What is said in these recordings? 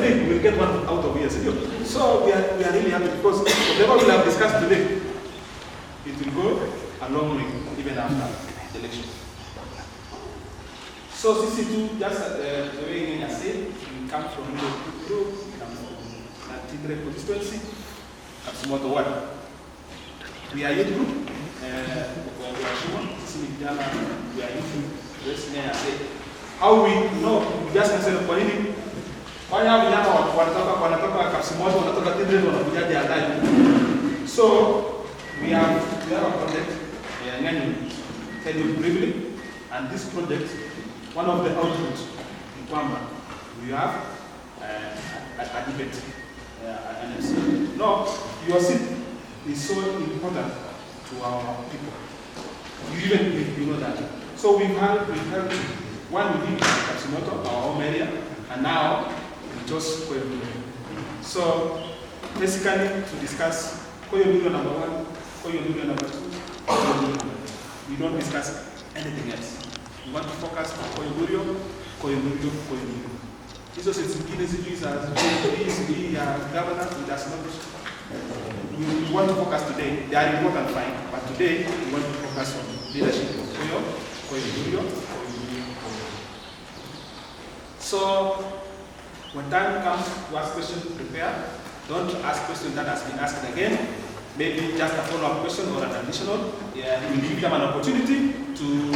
today, we will get one out of here. So we are really happy because whatever we have discussed today, it will go a long way even after the election. So CC2, just the way I said, we come from Ndurio, we come from Tigre constituency, Kapsimoto 1. We are youth group, we are Shimon, we are youth. How we know, just answer kwa nini? Kwa nini vijana wanatoka Kapsimoto, wanatoka Tigre, wanakuja Adai. So we have a project, tell you briefly, and this project, one of the outputs in Kwamba, we have a debate, an MCA. No, your seat is so important to our people. You know that. So we've had one within Kapsimoto, our home area, and now we just Koyo. So basically to discuss Koyo number 1, Koyo number 2, we don't discuss anything else. We want to focus on Koyo. Hizo zingine sijui za governor, it does not. We want to focus today. They are important, fine, but today we want to focus on leadership of Koyo. So when time comes to ask questions, prepare. Don't ask questions that has been asked again. Maybe just a follow-up question or an additional. Yeah, we will give them an opportunity to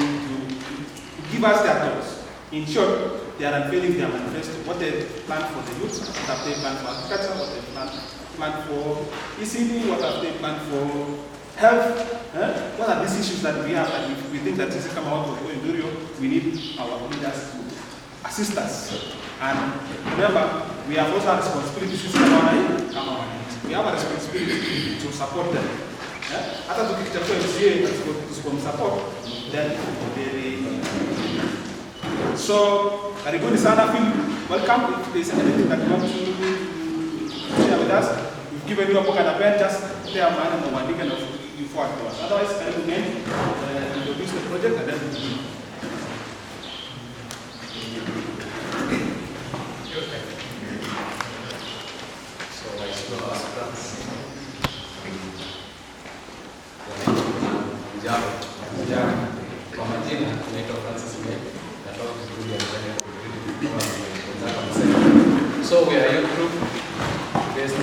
give us their thoughts. In short, they are unveiling their manifesto, what they plan for the youth, what have they planned for agriculture, what they planned for ECD, what have they planned for health, what are these issues that we have, and if we think that this is come out of Ndurio, we need our leaders to assist us. And remember, we have also a responsibility to we have a responsibility to support them. After the picture MCA to support, then so karibuni sana, feel welcome. If there is anything that you want to share with us, we've given you a book and a pen, just stay a man and one and you forward to us. Otherwise, karibuni introduce the project and then we'll begin. So I should ask France. Kwa majina naitwa Francis May. So we are your group based in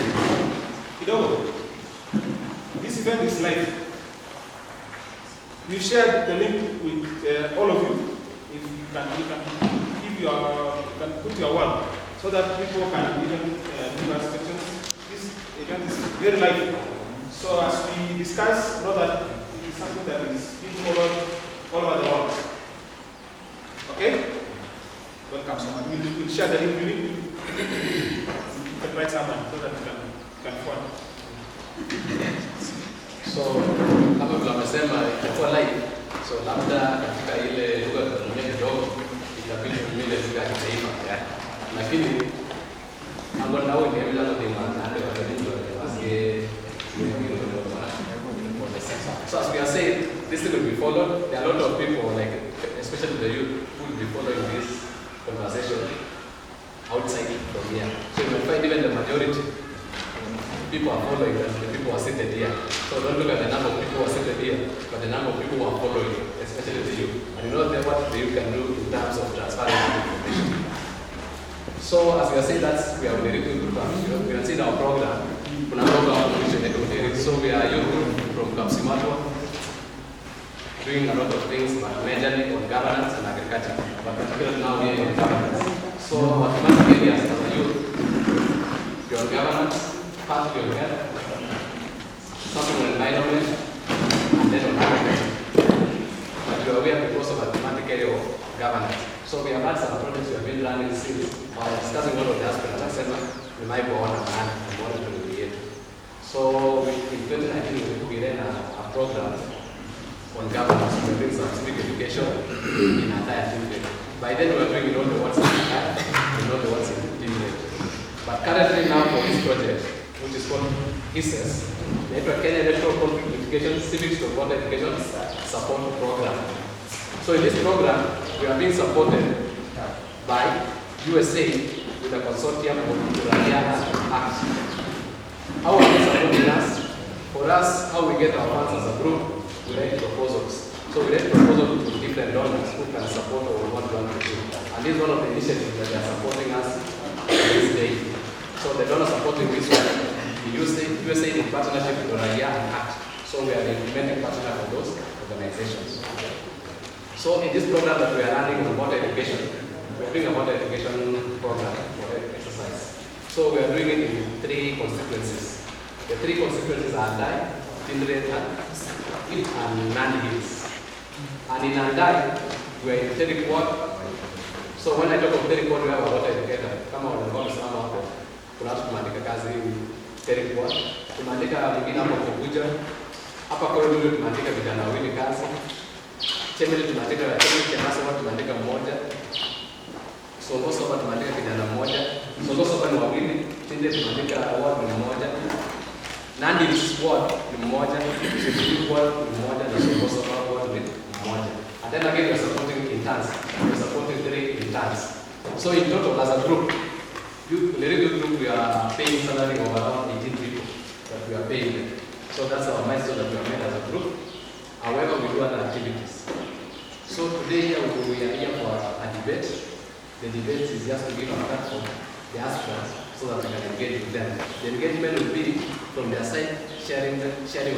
this event is live. We shared the link with all of you. If you can put your word so that people can even give us questions. This event is very live. So as we discuss, know that it is something that is being followed all over the world. Okay? Welcome so much. We'll share the link. You can write someone so that you can follow. So kama vile wamesema itakuwa live. So labda katika ile lugha ya dunia kidogo itabidi tumile lugha ya kitaifa. Lakini angalau ni vile ndio maana ndio wasikie. So as we are saying, this will be followed. There are a lot of people, like especially the youth, who will be following this conversation outside from here. So you will find even the majority people are following us, the people who are seated here. So don't look at the number of people who are seated here, but the number of people who are following, especially the youth. And you know what the youth can do in terms of transferring information. So as we are saying that we are very good group, we are seeing our program. So we are youth from Kapsimoto, doing a lot of things, but majorly on governance and agriculture. But particularly now we are in governance. So our thematic areas as a youth, we are on governance, part we are on health, something on environment, and then on agriculture. But we are aware because of a thematic area of governance. So we have had some projects we have been running since while discussing all of the aspects. As I said, we might go on and on and want to create. So in 2019 we ran a program on governance to bring some civic education in entire team. By then we were doing all the words in entire and all the words in team. But currently now for this project, which is called ISES, the Kenya Electoral Conflict Education Civics to Water Education Support Program. So in this program, we are being supported by USA, with a consortium of Ndurio Act. How are they supporting us? For us, how we get our funds as a group, we write proposals. So we write proposals to different donors who can support what we want to do. And this is one of the initiatives that they are supporting us this day. So the donor supporting this one, the USA in partnership with Ndurio Act. So we are the implementing partner for those organizations. So in this program that we are running on water education, we are doing a water education program for exercise. So we are doing it in 3 constituencies. The 3 constituencies are Andai, Tindre, and Nandi Hills. And in Andai, we are in Terikot. So when I talk of Terikot, we have a water educator. Come on, we're some of them. Kuna tumeandika kazi Terikot. Tumeandika mwingine hapo Kubuja. Hapa Koyo tumeandika vijana wawili kazi. Chemeli tumeandika tumeandika mmoja. Songoso hapa tumeandika kijana mmoja. Songoso hapa ni wawili. Tinde tumeandika ward ni mmoja. Nandi ward ni mmoja. Sisi ward ni mmoja na Songoso ward ni mmoja. And then again we're supporting interns. We're supporting 3 interns. So in total as a group, in the regular group we are paying salary of around 18 people that we are paying them. So that's our milestone that we have made as a group. However, we do other activities. So today we are here for a debate. The debate is just to give a platform to the aspirants so that we can engage with them. The engagement will be from their side, sharing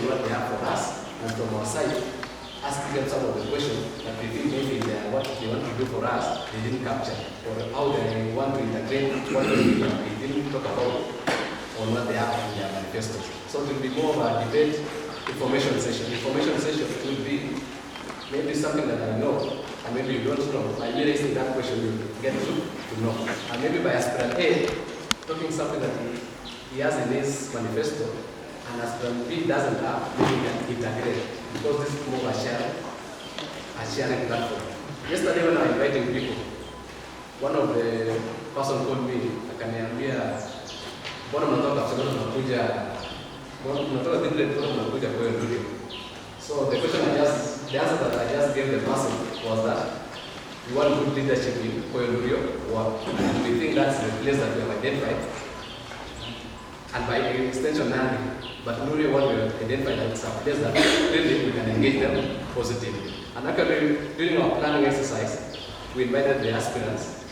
what they have for us, and from our side, asking them some of the questions that we think maybe what they want to do for us, they didn't capture, or how they want to integrate what we didn't talk about on what they have in their manifesto. So it will be more of a debate, information session. Information session will be maybe something that I know, and maybe you don't know. By me raising that question, you get to know. And maybe by aspirant A, talking something that he has in his manifesto, and aspirant B doesn't have, maybe you can integrate. Because this is more a sharing platform. Yesterday when I was inviting people, one of the person called me, akaniambia, mbona mnatoka kusema mnakuja kwa Ndurio. So the question the answer that I just gave the person was that we want good leadership in Ndurio, and we think that's the place that we have identified. And by extension, Nandi, but Ndurio what we have identified as a place that really we can engage them positively. And actually, during our planning exercise, we invited the aspirants.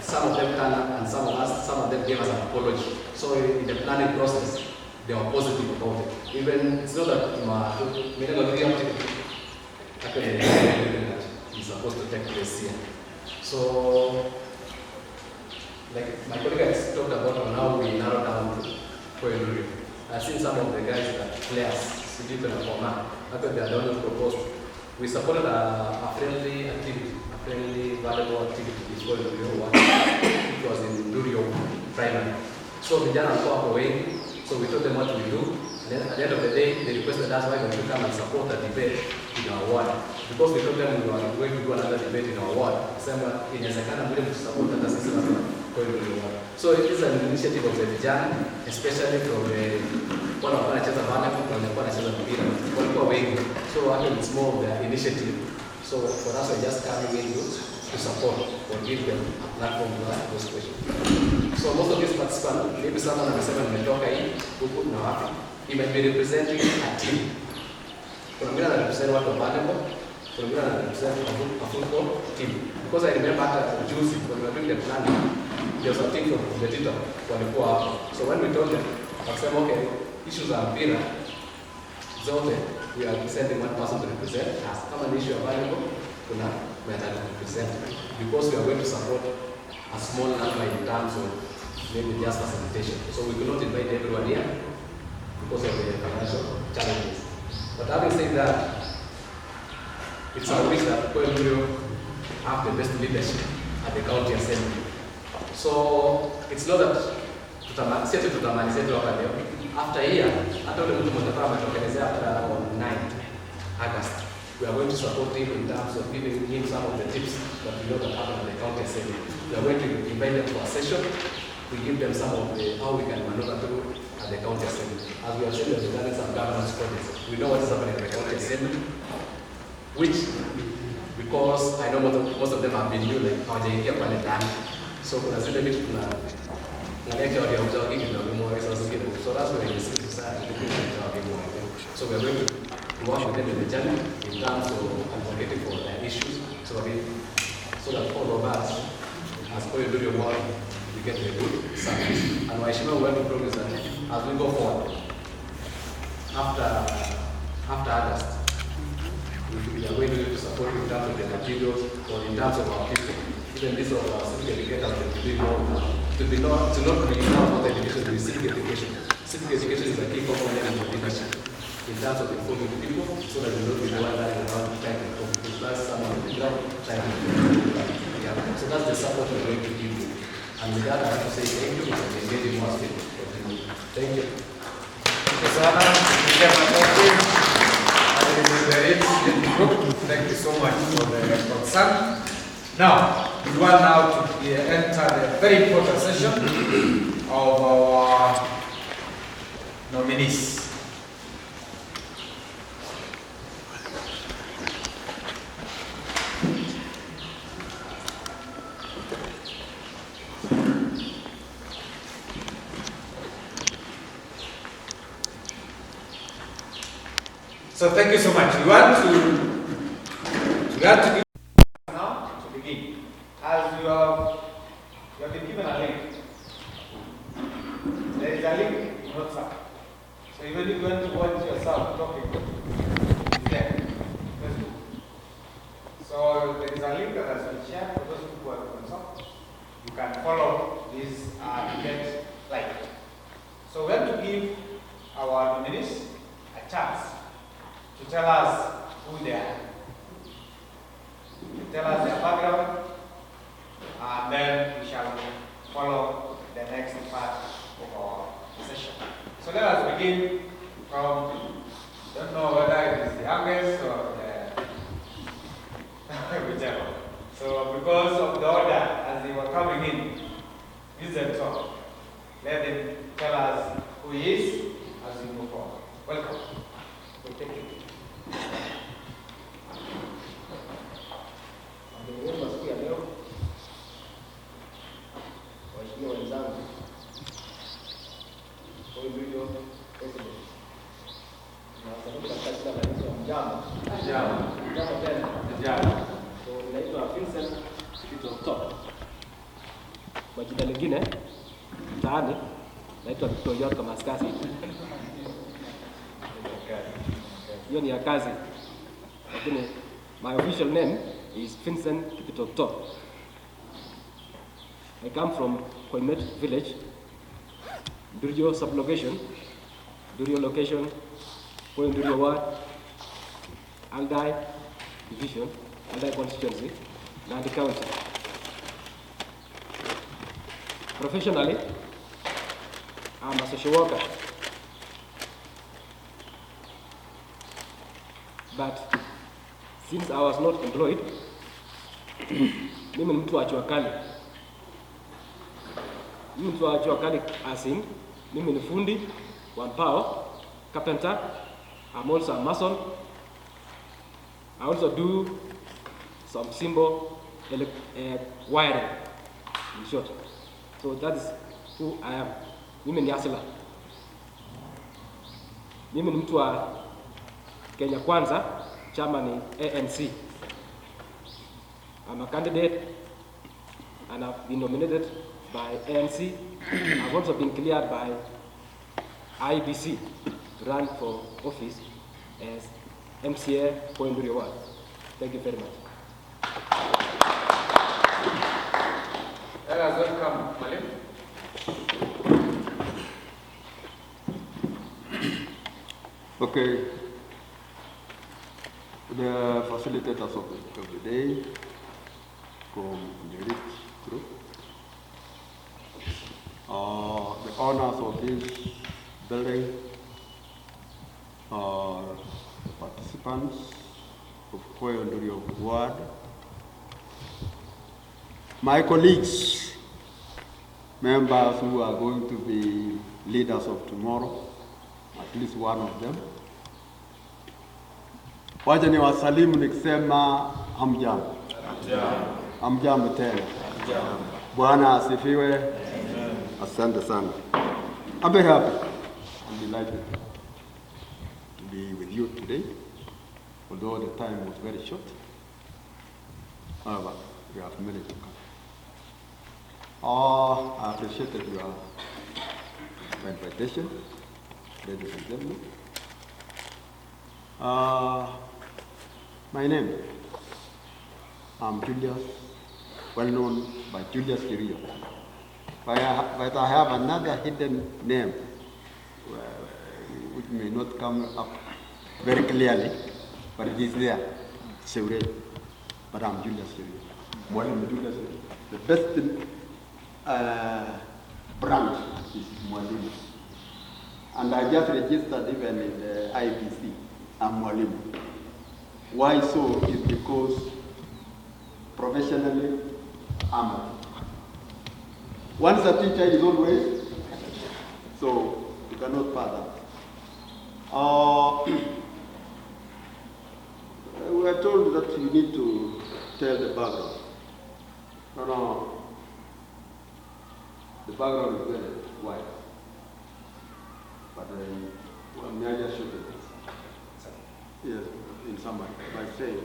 Some of them turned up and some of them gave us an apology. So in the planning process, they were positive about it. Even it's not that we never really actually is supposed to take place here. So like my colleague has talked about on how we narrow down to Ndurio. I've seen some of the guys that players, Sujit and Akoma, after they are done proposed. We supported a friendly activity, a friendly, valuable activity. It's called Ndurio 1. It was in Ndurio primary. So we done a way. So we told them what we do. And then at the end of the day, they requested us why don't you come and support a debate in our ward. Because we told them we were going to do another debate in our ward. In a second, I'm going to support that system. So it is an initiative of the vijana, especially from the one of the So actually it's more of the initiative. So for us, we're just coming in to support or give them a platform to ask those questions. So most of these participants, maybe someone has said he might be representing a team. From here, I represent what available. From here, I represent a football team. Because I remember at Juicy, when we were doing the planning, there was a team from the competitor. So when we told them, I said, okay, issues are clear. We are sending one person to represent us. Come an issue available, we are to represent. Because we are going to support a small number in terms of maybe just facilitation. So we could not invite everyone here because of the financial challenges. But having said that, it's our wish that Koyo have the best leadership at the county assembly. So it's not that after a year, after on 9th August, we are going to support him in terms of giving him some of the tips that we know that happen at the county assembly. We are going to invite them for a session. We give them some of how we can maneuver through at the county assembly. As we have said, we have done some governance projects. We know what is happening at the county assembly, which, because I know most of them have been new, like how they hear. So So kuna zile vitu kuna ngaleja wali observe hivi na more resources here. So that's where you see society so we are going to work with them in the journey in terms of advocating for their issues so that all of us as Koyo do your work we get a good service. And Waheshimiwa we want to promise that as we go forward after August we are going to support in terms of the materials or in terms of our people. Even this of our civic educators to be more to not really know about education to be civic education. Civic education is a key component of leadership in terms of informing the people so that they don't be the one that is around trying to influence someone on the ground trying to yeah. So that's the support we're going to give you. And with that I have to say thank you and engage in more state. Thank you. Thank you so much for the concern. Now, we want now to enter the very important session of our nominees. So thank you so much. We want to give now to begin. As you have been given a link. There is a link in WhatsApp. So even if you want to watch yourself talking, it's there. Facebook. So there is a link that has been shared for those people who are on WhatsApp. You can follow this event live. So we want to give our nominees a chance to tell us who they are, to tell us their background, and then we shall follow the next part of our session. So let us begin from, don't know whether it is the youngest or the whichever. So because of the order as they were coming in, use them talk. Let them tell us who he is as we move forward. Welcome. We'll take it. Siku ya leo, waheshimiwa wenzangu, Koyo Ndurio President, nawasalimu katika jina la Yesu. Mjambo tena. So naitwa Vincent Kipto. Kwa jina lingine mtaani naitwa Ndurio kama askari. Hiyo ni ya kazi. Lakini my official name is Vincent Kipto. I come from Koyo village, Ndurio sublocation, Ndurio location, Koyo Ndurio ward, Aldai division, Aldai constituency, Nandi county. Professionally, I'm a social worker. But since I was not employed, mimi ni mtu wa jua kali. As in, mimi ni fundi wa mbao, carpenter. I'm also a mason. I also do some simple wiring, in short. So that is who I am. Mimi ni asila. Mimi ni mtu wa Kenya Kwanza, chama ni ANC. I'm a candidate and I've been nominated by ANC. I've also been cleared by IBC to run for office as MCA for Ndurio ward. Thank you very much. Let us welcome Malim. Okay. The facilitators of the day from the RIT group, the owners of this building, the participants of Koyo Ndurio ward, my colleagues, members who are going to be leaders of tomorrow, at least one of them. Wacha ni wasalimu nikisema hamjambo. Hamjambo tena. Bwana asifiwe. Asante sana. I'm very happy and delighted to be with you today, although the time was very short. However, we have managed to come. I appreciated your invitation, ladies and gentlemen. My name, I'm Julius, well known by Julius Kirio. But I have another hidden name, which may not come up very clearly, but it is there, Seure. But I'm Julius Kirio. Mwalimu Julius, the best branch is Mwalimu. And I just registered even in the IBC, I'm Mwalimu. Why so is because professionally, I'm a once a teacher is always, so you cannot pass that. We were told that you need to tell the background. No. The background is very wide. But may I just show it? Yes, in summary, by saying,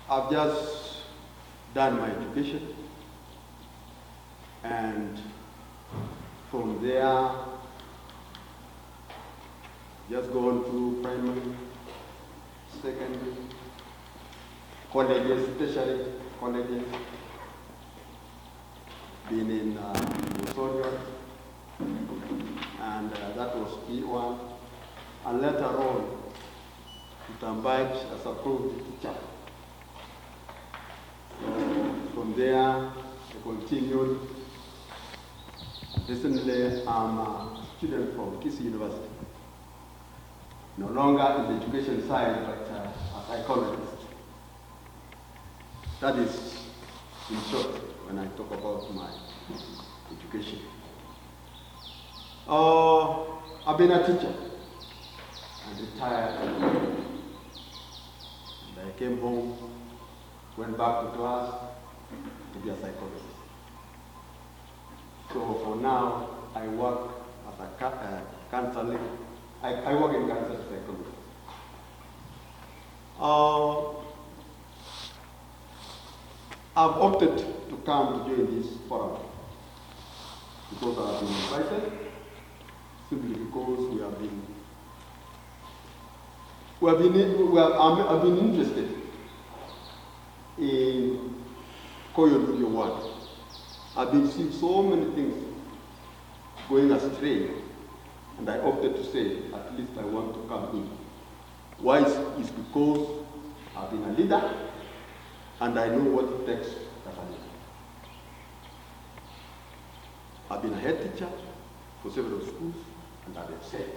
I've just done my education, and from there, just gone through primary, secondary, colleges, tertiary colleges, been in Ndurio, and that was P1, and later on, Tambaj as a approved teacher. From there, I continued. Recently, I'm a student from Kisi University. No longer in the education side, but a psychologist. That is, in short, when I talk about my education. I've been a teacher. I retired. And I came home, went back to class to be a psychologist. So for now, I work as a counseling. I work in counseling psychology. I've opted to come to join this forum because I have been invited, simply because I've been interested in Koyo Ndurio world. I've been seeing so many things going astray, and I opted to say, at least I want to come in. Why is because I've been a leader, and I know what it takes as a leader. I've been a head teacher for several schools, and I've said,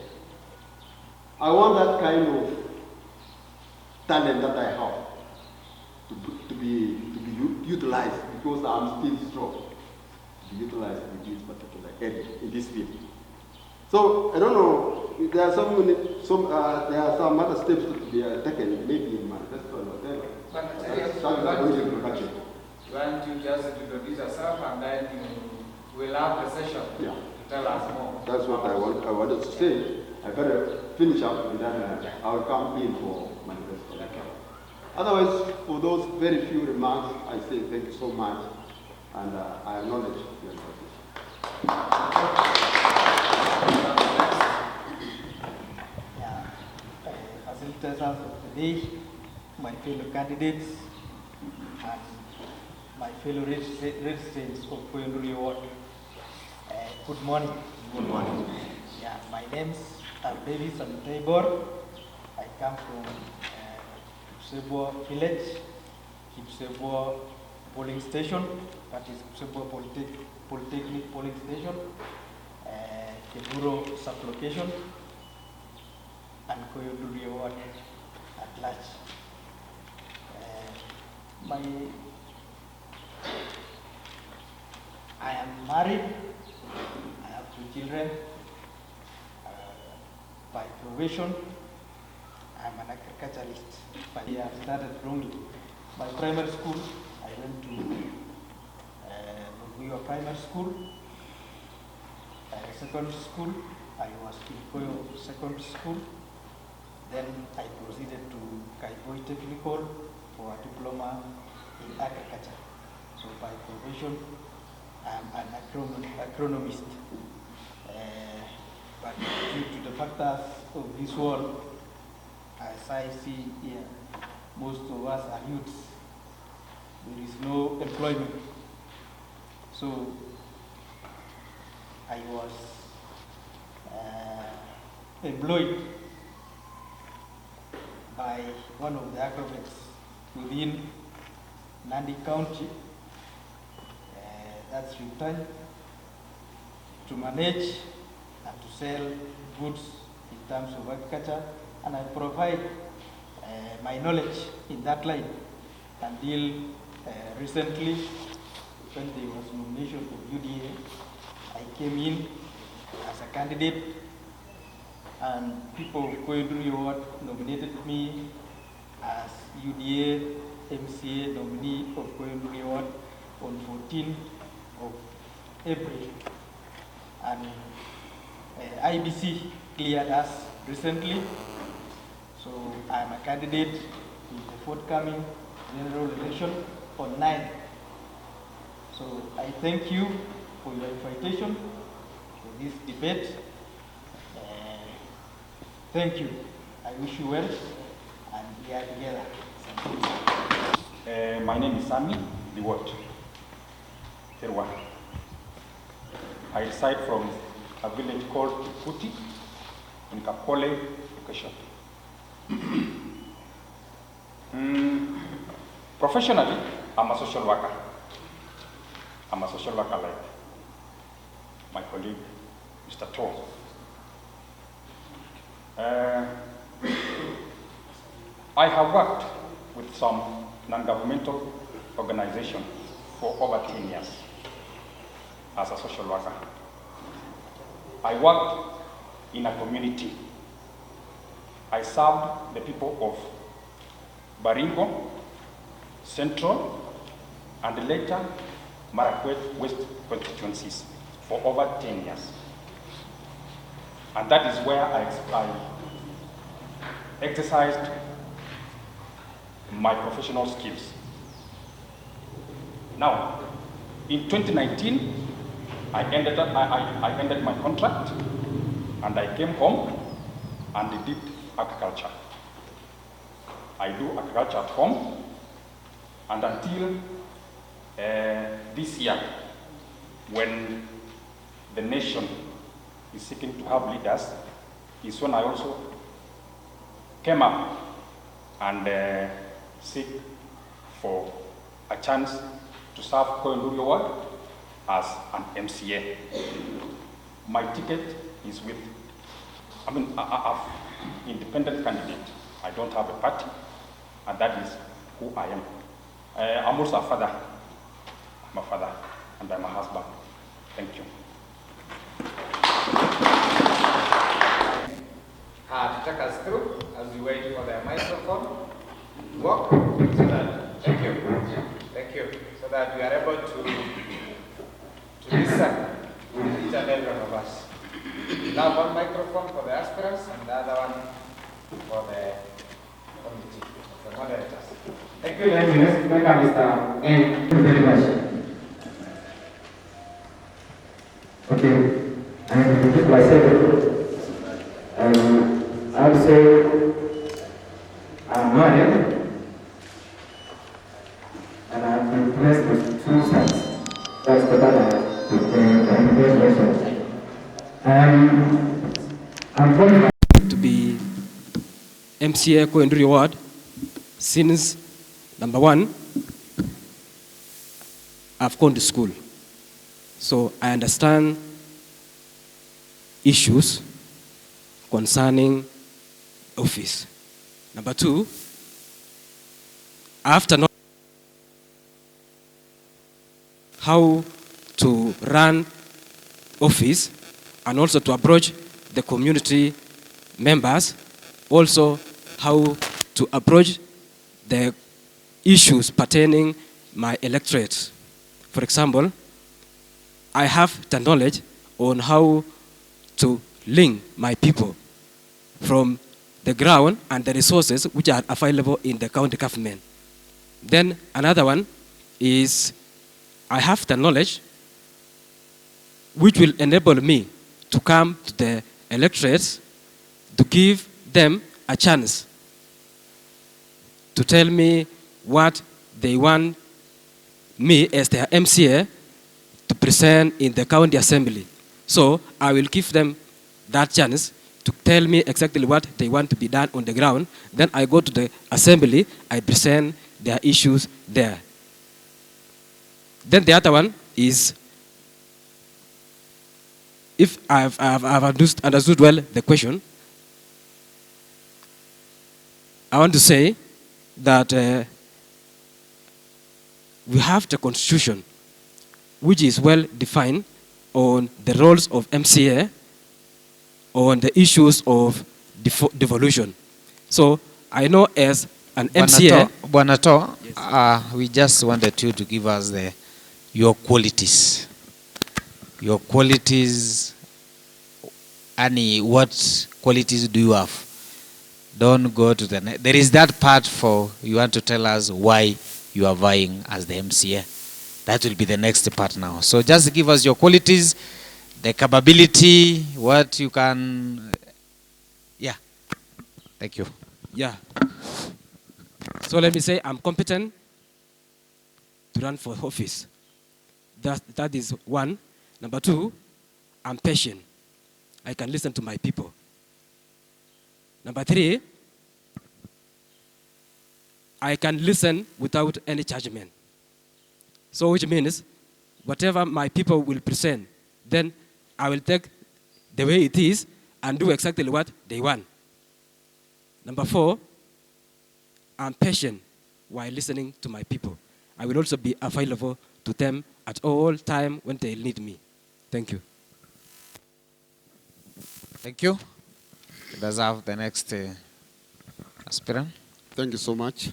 I want that kind of talent that I have to be utilized, because I'm still strong, to be utilized in this particular area, in this field. So I don't know. There are there are some other steps to be taken, maybe in manifesto or whatever. But introduction. why don't you just introduce yourself, and then we'll have the session to tell us more. That's what I wanted to say. I better finish up, and then I'll come in for manifesto. Okay. Otherwise, for those very few remarks, I say thank you so much, and I acknowledge your invitation. Facilitators of the day, my fellow candidates, and my fellow residents of Koyo Ndurio Ward. Good morning. Good morning. Yeah, my name's Davis Tabor. I come from Kipsebo village, Kipsebo polling station, that is Kipsebo Polytechnic polling station, Ndurio sub-location, and Koyo Ndurio Ward at large. I am married. I have 2 children. By profession, I'm an agriculturalist. But I started wrongly. My primary school, I went to primary school. Secondary school, I was in Koyo Secondary School. Then I proceeded to Kaiboi Technical for a diploma in agriculture. So by profession, I'm an agronomist. But due to the factors of this world, as I see here, most of us are youths. There is no employment. So I was employed by one of the agronots within Nandi County, that's Rutany, to manage and to sell goods in terms of agriculture, and I provide my knowledge in that line until recently, when there was nomination for UDA, I came in as a candidate, and people of Koyo nominated me as UDA MCA nominee of Koyo on 14th of April, and IBC cleared us recently, so I am a candidate in the forthcoming general election on 9th. So I thank you for your invitation for this debate. Thank you. I wish you well, and we are together. My name is Sami Diwat Terwa. I reside from a village called Puti in Kapole, Education. Professionally, I'm a social worker. I'm a social worker like my colleague, Mr. To. I have worked with some non-governmental organizations for over 10 years as a social worker. I worked in a community. I served the people of Baringo, Central, and later Marakwet West constituencies for over 10 years. And that is where I exercised my professional skills. Now, in 2019, I ended my contract, and I came home and did agriculture. I do agriculture at home, and until this year, when the nation is seeking to have leaders, is when I also came up and seek for a chance to serve Ndurio ward as an MCA. My ticket is with, I'm independent candidate. I don't have a party, and that is who I am. I'm also a father. I'm a father, and I'm a husband. Thank you. To take us through as we wait for the microphone. Walk so that, thank you, so that we are able to listen to each and every one of us. We have one microphone for the aspirants and the other one for the committee, the moderators. Thank you. Thank you, Mr. Thank you very much. Okay, I will introduce myself. I would say I'm married, and I've been blessed with 2 sons. That's the that I mentioned. I'm going to be MCA Ndurio ward since number 1, I've gone to school. So I understand issues concerning office. Number 2, after knowing how to run office and also to approach the community members, also how to approach the issues pertaining my electorate. For example, I have the knowledge on how to link my people from the ground and the resources which are available in the county government. Then another one is I have the knowledge which will enable me to come to the electorates to give them a chance to tell me what they want me as their MCA to present in the county assembly. So I will give them that chance to tell me exactly what they want to be done on the ground. Then I go to the assembly, I present their issues there. Then the other one is, if I've understood well the question, I want to say that we have the constitution which is well defined on the roles of MCA on the issues of devolution. So I know as an MCA... Bwanato, we just wanted you to give us your qualities. Your qualities, Annie, what qualities do you have? Don't go to the... There is that part for you want to tell us why you are vying as the MCA. That will be the next part now. So just give us your qualities, the capability, what you can... Yeah. Thank you. Yeah. So let me say I'm competent to run for office. That is one. Number two, I'm patient. I can listen to my people. Number three, I can listen without any judgment. So which means whatever my people will present, then I will take the way it is and do exactly what they want. Number four, I'm patient while listening to my people. I will also be available to them at all time when they need me. Thank you. Thank you. Let's have the next aspirant. Thank you so much.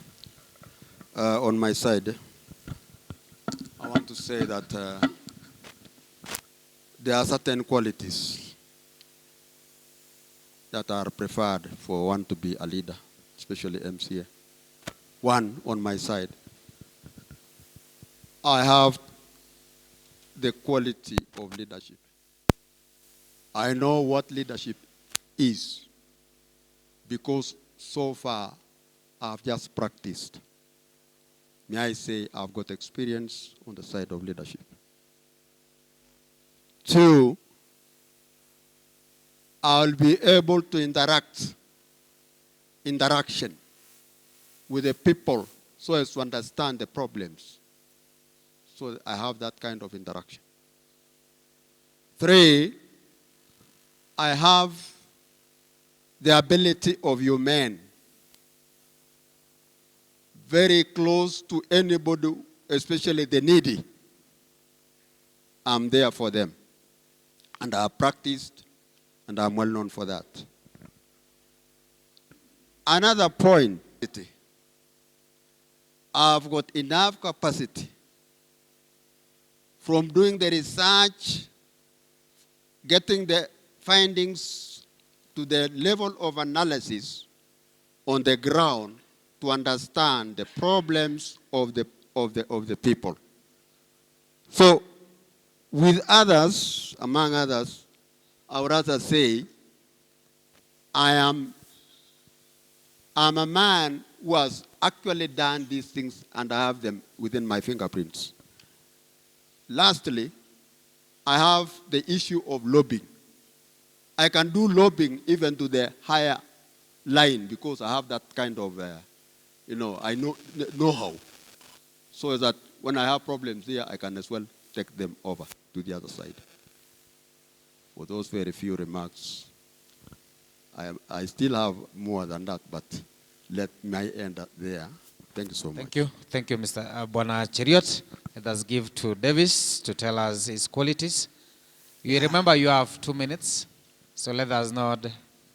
On my side, I want to say that there are certain qualities that are preferred for one to be a leader, especially MCA. One, on my side, I have the quality of leadership. I know what leadership is because so far I've just practiced. May I say I've got experience on the side of leadership. Two, I'll be able to interaction with the people so as to understand the problems. So I have that kind of interaction. Three, I have the ability of human, very close to anybody, especially the needy. I'm there for them. And I have practiced, and I'm well known for that. Another point, I've got enough capacity from doing the research, getting the findings to the level of analysis on the ground to understand the problems of the people. So, with others, among others, I would rather say, I'm a man who has actually done these things and I have them within my fingerprints. Lastly, I have the issue of lobbying. I can do lobbying even to the higher line because I have that kind of, I know how. So that when I have problems here, I can as well take them over to the other side. For those very few remarks, I still have more than that, but let me end up there. Thank you so much. Thank you. Thank you, Mr. Bwana Cheriot. Let us give to Davis to tell us his qualities. You remember you have 2 minutes, so let us not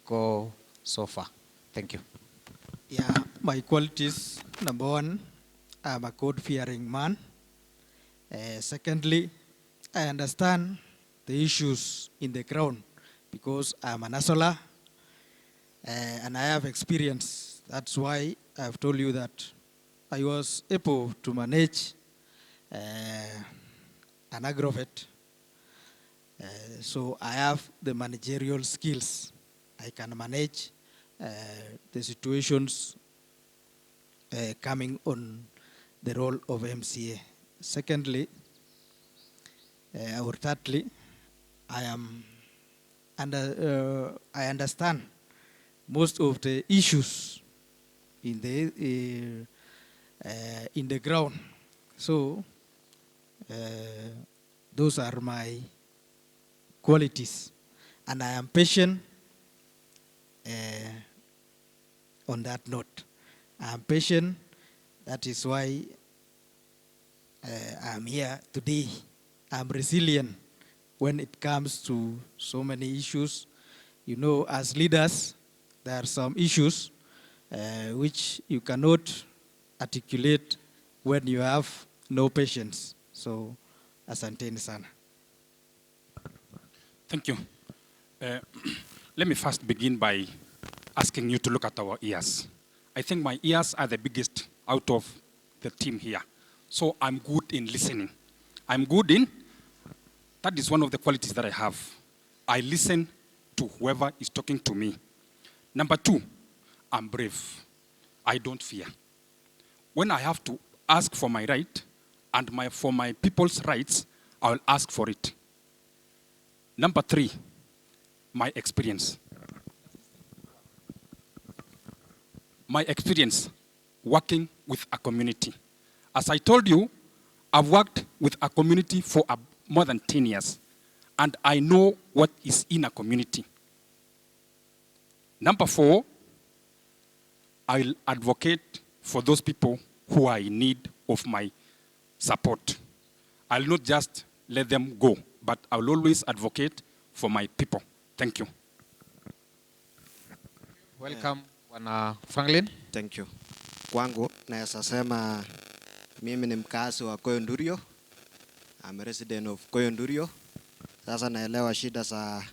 go so far. Thank you. Yeah, my qualities, number one, I'm a God-fearing man. Secondly, I understand the issues in the ground because I'm an ASOLA and I have experience. That's why I've told you that I was able to manage an agrovet. So I have the managerial skills. I can manage the situations coming on the role of MCA. Secondly, or thirdly, I understand most of the issues in the ground. So those are my qualities, and I am patient. On that note, I am patient. That is why I'm here today. I'm resilient when it comes to so many issues. You know, as leaders, there are some issues which you cannot articulate when you have no patience. So, asanteni sana. Thank you. Let me first begin by asking you to look at our ears. I think my ears are the biggest out of the team here. So I'm good in listening. That is one of the qualities that I have. I listen to whoever is talking to me. Number two, I'm brave. I don't fear. When I have to ask for my right and for my people's rights, I'll ask for it. Number three, my experience. My experience working with a community. As I told you, I've worked with a community for more than 10 years, and I know what is in a community. Number four, I'll advocate for those people who are in need of my support. I'll not just let them go, but I'll always advocate for my people. Thank you. Welcome, Bwana Franklin. Thank you. Kwangu naweza sema mimi ni mkazi wa Koyo Ndurio. I'm a resident of Koyo Ndurio. Sasa naelewa shida za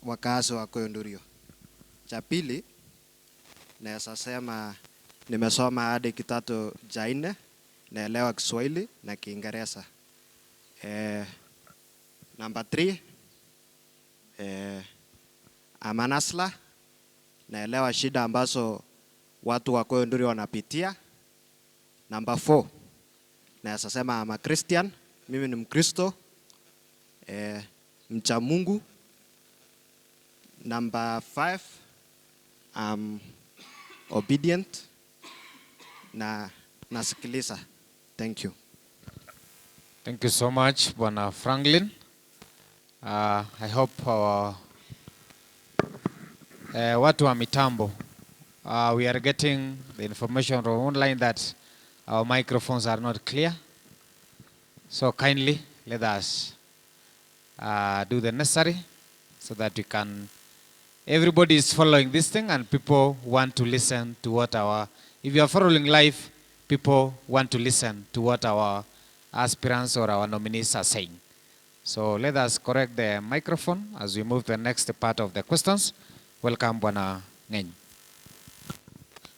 wakazi wa Koyo Ndurio. Cha pili naweza sema nimesoma hadi kidato cha 4, naelewa Kiswahili na Kiingereza. Number 3, I'm an ASLA. Naelewa shida ambazo watu wa Koyo Ndurio wanapitia. Number 4, naweza sema I'm a Christian. Mimi ni Mkristo. Mcha Mungu. Number 5, I'm obedient na nasikiliza. Thank you. Thank you so much, Bwana Franklin. I hope our watu wa mitambo, we are getting the information from online that our microphones are not clear. So kindly let us do the necessary so that we can, everybody is following this thing and people want to listen to what if you are following live, people want to listen to what our aspirants or our nominees are saying. So let us correct the microphone as we move to the next part of the questions. Welcome, Bwana Ngeny.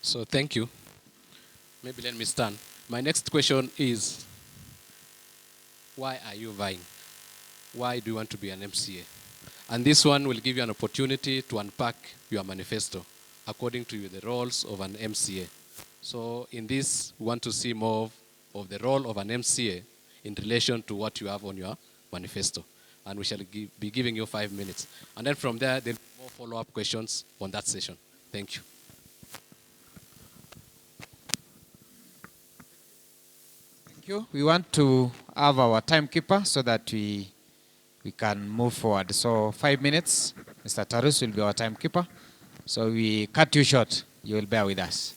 So thank you. Maybe let me stand. My next question is, why are you vying? Why do you want to be an MCA? And this one will give you an opportunity to unpack your manifesto according to the roles of an MCA. So in this, we want to see more of the role of an MCA in relation to what you have on your manifesto. And we shall be giving you 5 minutes. And then from there, there'll be more follow-up questions on that session. Thank you. Thank you. We want to have our timekeeper so that we can move forward. So 5 minutes, Mr. Tarus will be our timekeeper. So we cut you short. You will bear with us.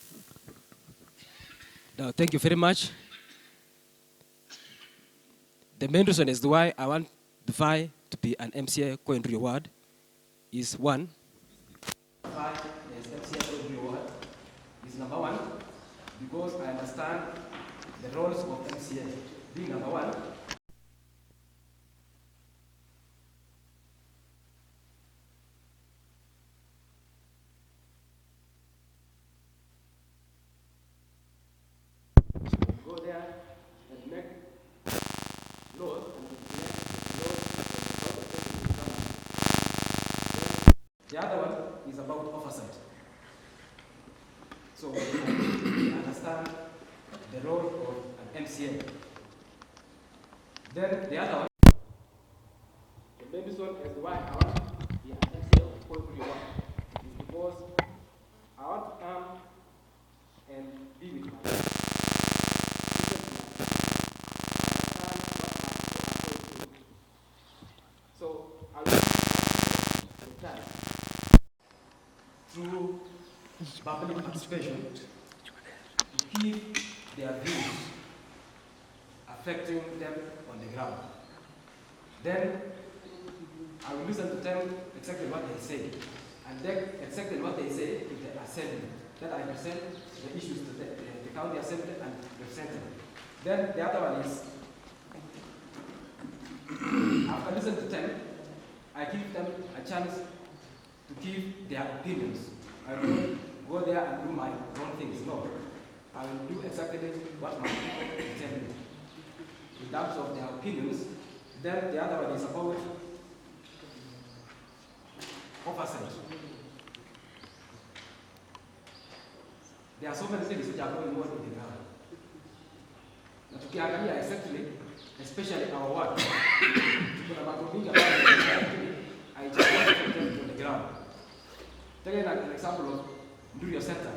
No, thank you very much. The main reason is why I want the VI to be an MCA Koyo Ndurio ward is one. VI as MCA Koyo Ndurio ward is number 1 because I understand the roles of MCA. Being number 1, there and make laws and implement laws of the other one is about oversight. So we understand the role of an MCA. Then the other one, the baby's one is why I want to be an MCA of Koyo is because I want to come and be with my so I will try through public participation to keep their views affecting them on the ground. Then I will listen to them exactly what they say, and then exactly what they say in the assembly. Then I present the issues to the county assembly and present them. Then the other one is, after listening to them, I give them a chance to give their opinions. I will go there and do my own things. No, I will do exactly what my people tell me. In terms of their opinions, then the other one is about oversight. There are so many things which are going on in the ground. Na tukiangalia exactly, especially our work, kuna mambo mingi ambayo haijakuwa on the ground. Take an example of Ndurio Center.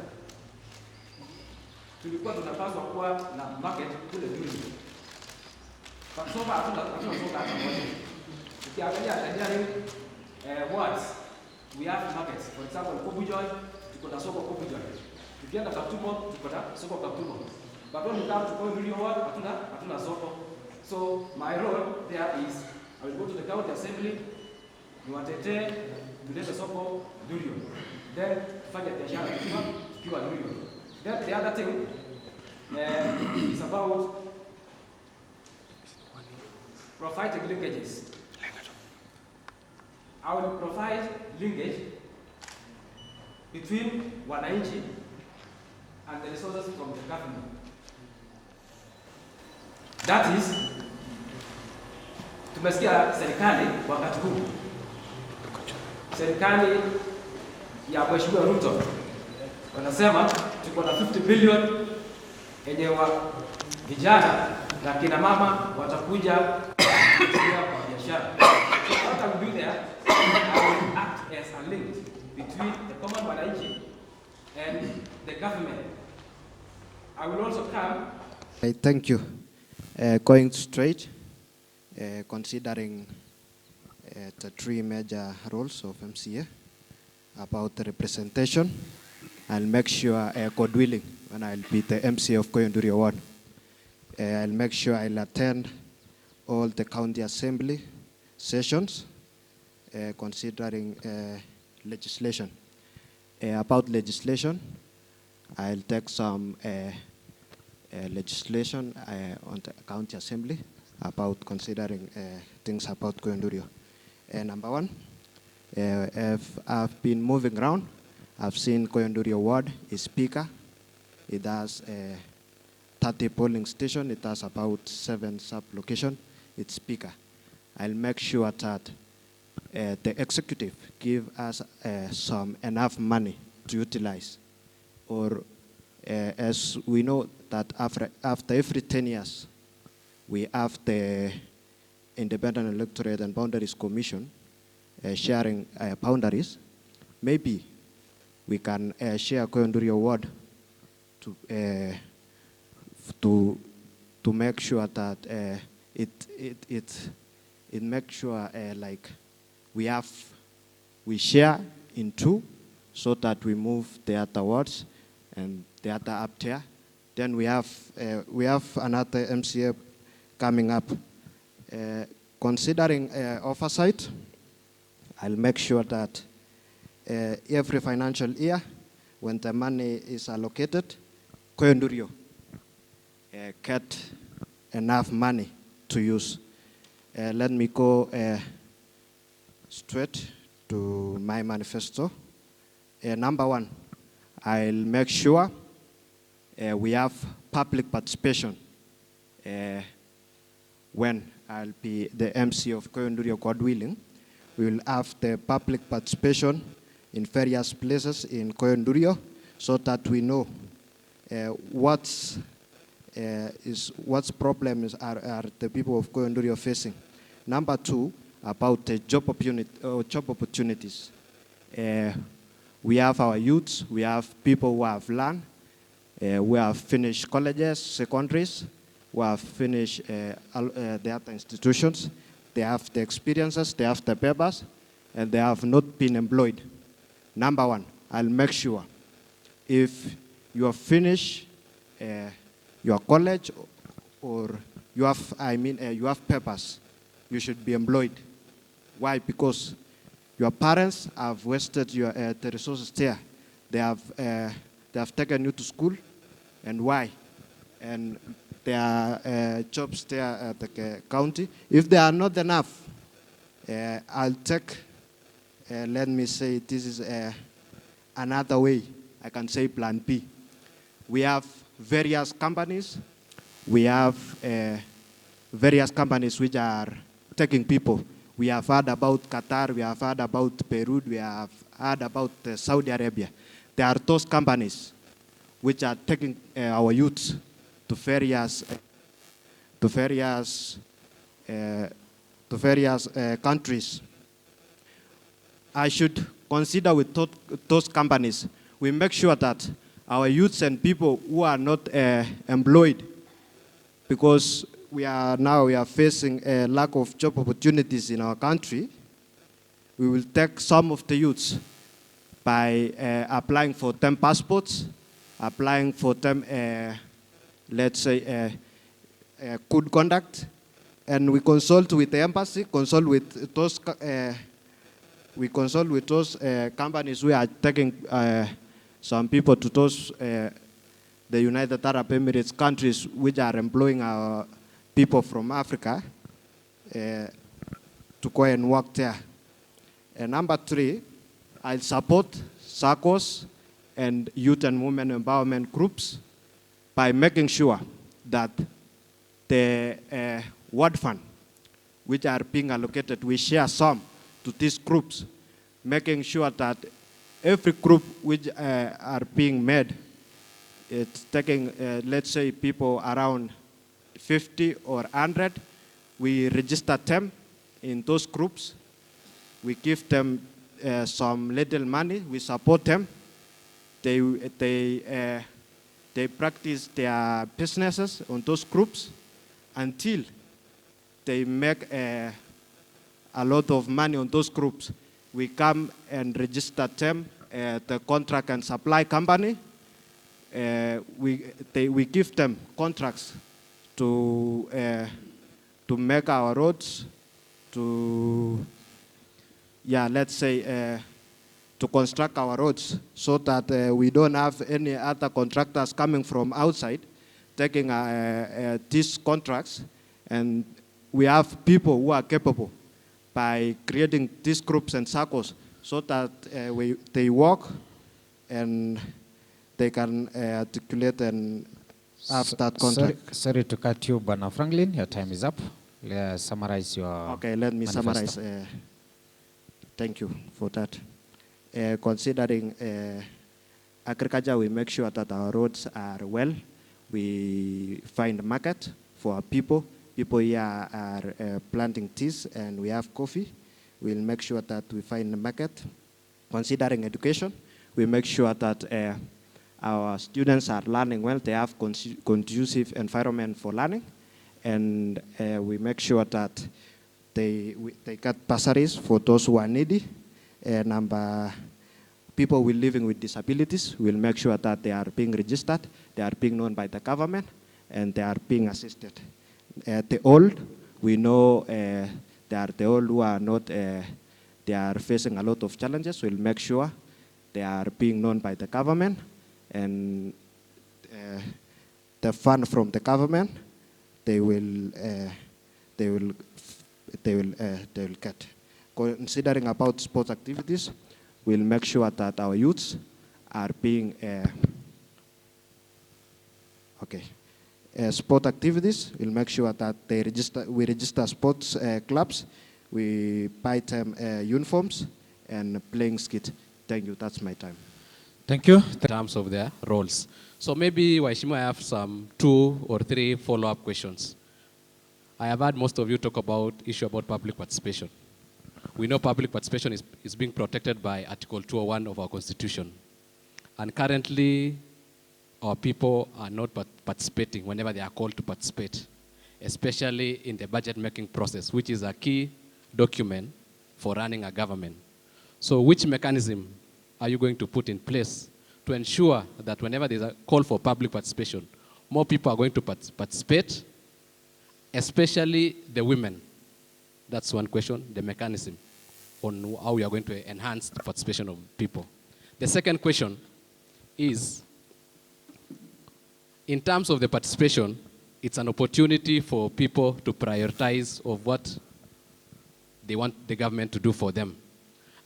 Tulikuwa tunapaswa kuwa na market kule Ndurio. But so far hatuna soka hata moja. Tukiangalia engineering words, we have markets. For example, Kobujoy, tuko na soko Kobujoy. Tukienda Kaptumo, tuko na soko Kaptumo. But when we come to Ndurio ward, hatuna soko. So my role there is, I will go to the county assembly, niwatetee tulete soko Ndurio. Then fanya biashara tukiwa Ndurio. Then the other thing is about providing linkages. I will provide linkage between wananchi and the resources from the government. That is, tumesikia serikali wakati huu, serikali ya Mheshimiwa Ruto wanasema tuko na 50 billion yenye vijana na kina mama watakuja kutumia kwa biashara. So what I will do there, I will act as a link between the common wananchi and the government. I will also come. Thank you. Going straight, considering the three major roles of MCA about the representation, I'll make sure, God willing, when I'll be the MCA of Koyo Ndurio Ward, I'll make sure I'll attend all the county assembly sessions considering legislation. About legislation, I'll take some legislation on the county assembly about considering things about Koyo Ndurio. Number one, if I've been moving around, I've seen Koyo Ndurio Ward is speaker. It has 30 polling station. It has about 7 sub-locations. It's speaker. I'll make sure that the executive give us some enough money to utilize. Or as we know that after every 10 years, we have the Independent Electorate and Boundaries Commission sharing boundaries. Maybe we can share Koyo Ndurio Ward to make sure that it makes sure like we share in two, so that we move the other wards and the other up there. Then we have another MCA coming up. Considering oversight, I'll make sure that every financial year, when the money is allocated, Koyo Ndurio get enough money to use. Let me go straight to my manifesto. Number one, I'll make sure we have public participation when I'll be the MC of Koyo Ndurio, God willing, we will have the public participation in various places in Koyo Ndurio so that we know what problems are the people of Koyo Ndurio facing. Number two, about the job opportunities. We have our youths, we have people who have learned, who have finished colleges, secondaries, who have finished the other institutions. They have the experiences, they have the papers, and they have not been employed. Number one, I'll make sure if you have finished your college or you have, you have papers, you should be employed. Why? Because your parents have wasted the resources there. They have taken you to school, and why? And there are jobs there at the county. If they are not enough, I'll take, let me say, this is another way. I can say plan B. We have various companies. We have various companies which are taking people. We have heard about Qatar, we have heard about Peru, we have heard about Saudi Arabia. There are those companies which are taking our youths to various countries. I should consider with those companies, we make sure that our youths and people who are not employed, because we are facing a lack of job opportunities in our country, we will take some of the youths by applying for them passports, applying for them, let's say, good conduct, and we consult with the embassy, consult with those companies who are taking some people to those the United Arab Emirates countries which are employing our people from Africa to go and work there. And number three, I'll support SACCOs and youth and women empowerment groups by making sure that the ward fund which are being allocated, we share some to these groups, making sure that every group which are being made, it's taking, let's say, people around 50 or 100, we register them in those groups. We give them some little money, we support them. They practice their businesses on those groups until they make a lot of money on those groups. We come and register them, the contract and supply company. We give them contracts to make our roads, let's say, to construct our roads, so that we don't have any other contractors coming from outside taking these contracts. And we have people who are capable by creating these groups and circles so that they work and they can articulate and have that contract. Sorry to cut you, Bwana Franklin. Your time is up. Summarize your Okay, let me manifesto. summarize. Thank you for that. Considering agriculture, we make sure that our roads are well. We find market for our people. People here are planting teas and we have coffee. We'll make sure that we find a market. Considering education, we make sure that our students are learning well. They have conducive environment for learning. And we make sure that they get bursaries for those who are needy. People living with disabilities, we'll make sure that they are being registered, they are being known by the government, and they are being assisted. The old, we know they are the old who are not, they are facing a lot of challenges. We'll make sure they are being known by the government, and the fund from the government, they will get. Considering about sports activities, we'll make sure that our youths are being sport activities. We'll make sure that we register sports clubs. We buy them uniforms and playing skit. Thank you. That's my time. Thank you. In terms of their roles. So maybe, Waishimo, I have some 2 or 3 follow-up questions. I have heard most of you talk about issue about public participation. We know public participation is being protected by Article 201 of our Constitution. And currently, our people are not participating whenever they are called to participate, especially in the budget-making process, which is a key document for running a government. So which mechanism are you going to put in place to ensure that whenever there's a call for public participation, more people are going to participate, especially the women? That's one question, the mechanism on how we are going to enhance the participation of people. The second question is, in terms of the participation, it's an opportunity for people to prioritize of what they want the government to do for them.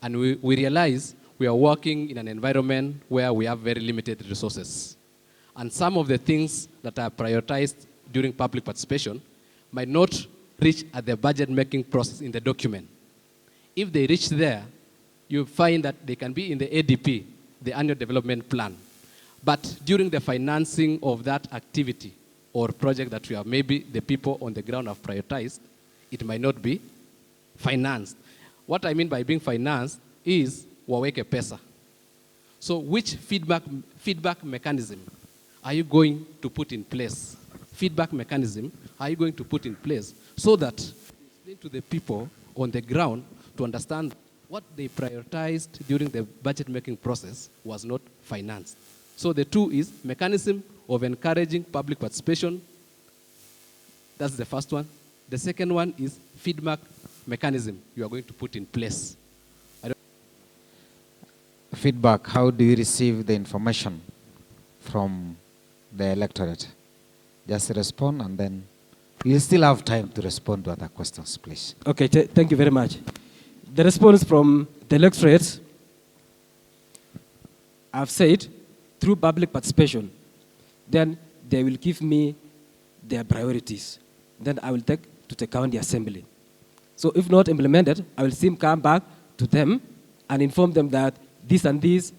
And we realize we are working in an environment where we have very limited resources. And some of the things that are prioritized during public participation might not reach at the budget-making process in the document. If they reach there, you find that they can be in the ADP, the Annual Development Plan. But during the financing of that activity or project that we have, maybe the people on the ground have prioritized, it might not be financed. What I mean by being financed is waweke pesa. So which feedback mechanism are you going to put in place? Feedback mechanism are you going to put in place so that explain to the people on the ground to understand what they prioritized during the budget-making process was not financed. So the two is mechanism of encouraging public participation. That's the first one. The second one is feedback mechanism you are going to put in place. Feedback, how do you receive the information from the electorate? Just respond and then you still have time to respond to other questions, please. Okay, thank you very much. The response from the electorate, I've said, through public participation, then they will give me their priorities. Then I will take to the county assembly. So if not implemented, I will soon come back to them and inform them that this and this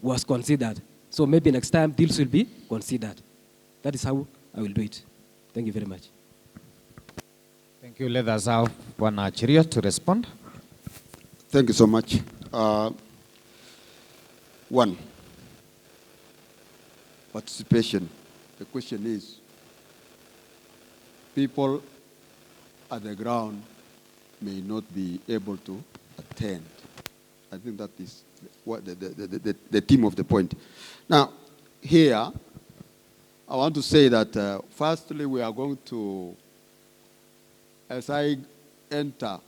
was considered. So maybe next time deals will be considered. That is how I will do it. Thank you very much. Thank you. Let us have one Chirio to respond. Thank you so much. One, participation. The question is, people at the ground may not be able to attend. I think that is what the theme of the point. Now, here, I want to say that firstly, we are going to, as I enter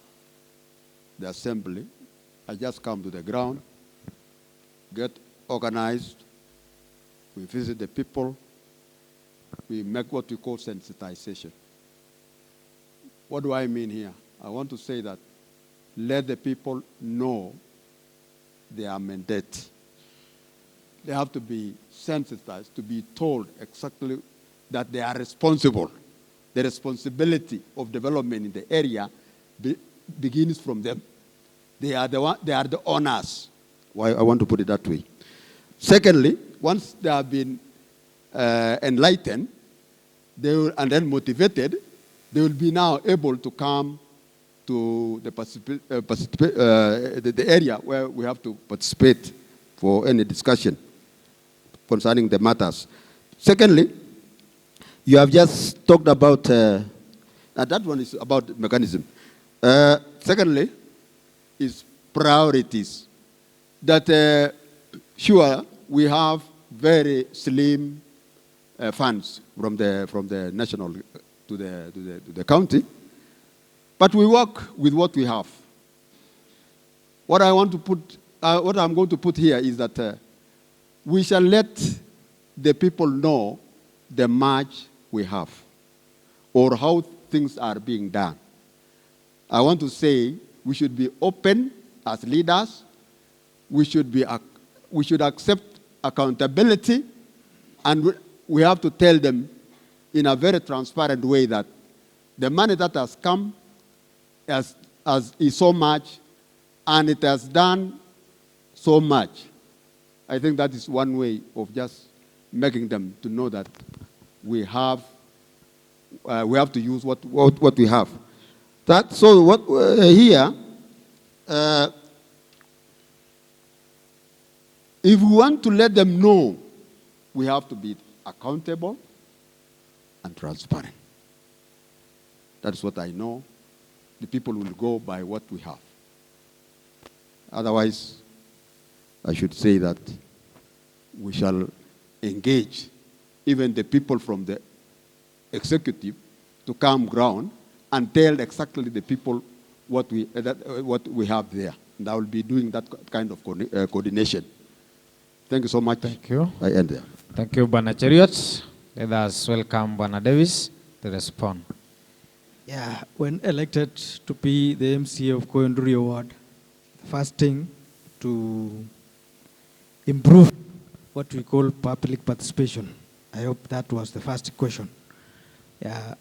the assembly, I just come to the ground, get organized, we visit the people, we make what we call sensitization. What do I mean here? I want to say that let the people know their mandate. They have to be sensitized, to be told exactly that they are responsible. The responsibility of development in the area begins from them. They are the owners. Why I want to put it that way. Secondly, once they have been enlightened, and then motivated, they will be now able to come to the area where we have to participate for any discussion concerning the matters. Secondly, you have just talked about, that one is about mechanism. Secondly, is priorities. That sure, we have very slim funds from the national to the county, but we work with what we have. What I want to put, what I'm going to put here is that we shall let the people know the much we have or how things are being done. I want to say we should be open as leaders. We should accept accountability, and we have to tell them in a very transparent way that the money that has come is so much, and it has done so much. I think that is one way of just making them to know that we have to use what we have. So what here, if we want to let them know, we have to be accountable and transparent. That's what I know. The people will go by what we have. Otherwise, I should say that we shall engage even the people from the executive to come ground and tell exactly the people what we have there. And I will be doing that kind of coordination. Thank you so much. Thank you. I end there. Thank you, Bwana Cheriot. Let us welcome Bwana Davis to respond. Yeah, when elected to be the MCA of Koyo Ndurio ward, the first thing to improve what we call public participation. I hope that was the first question. Yeah,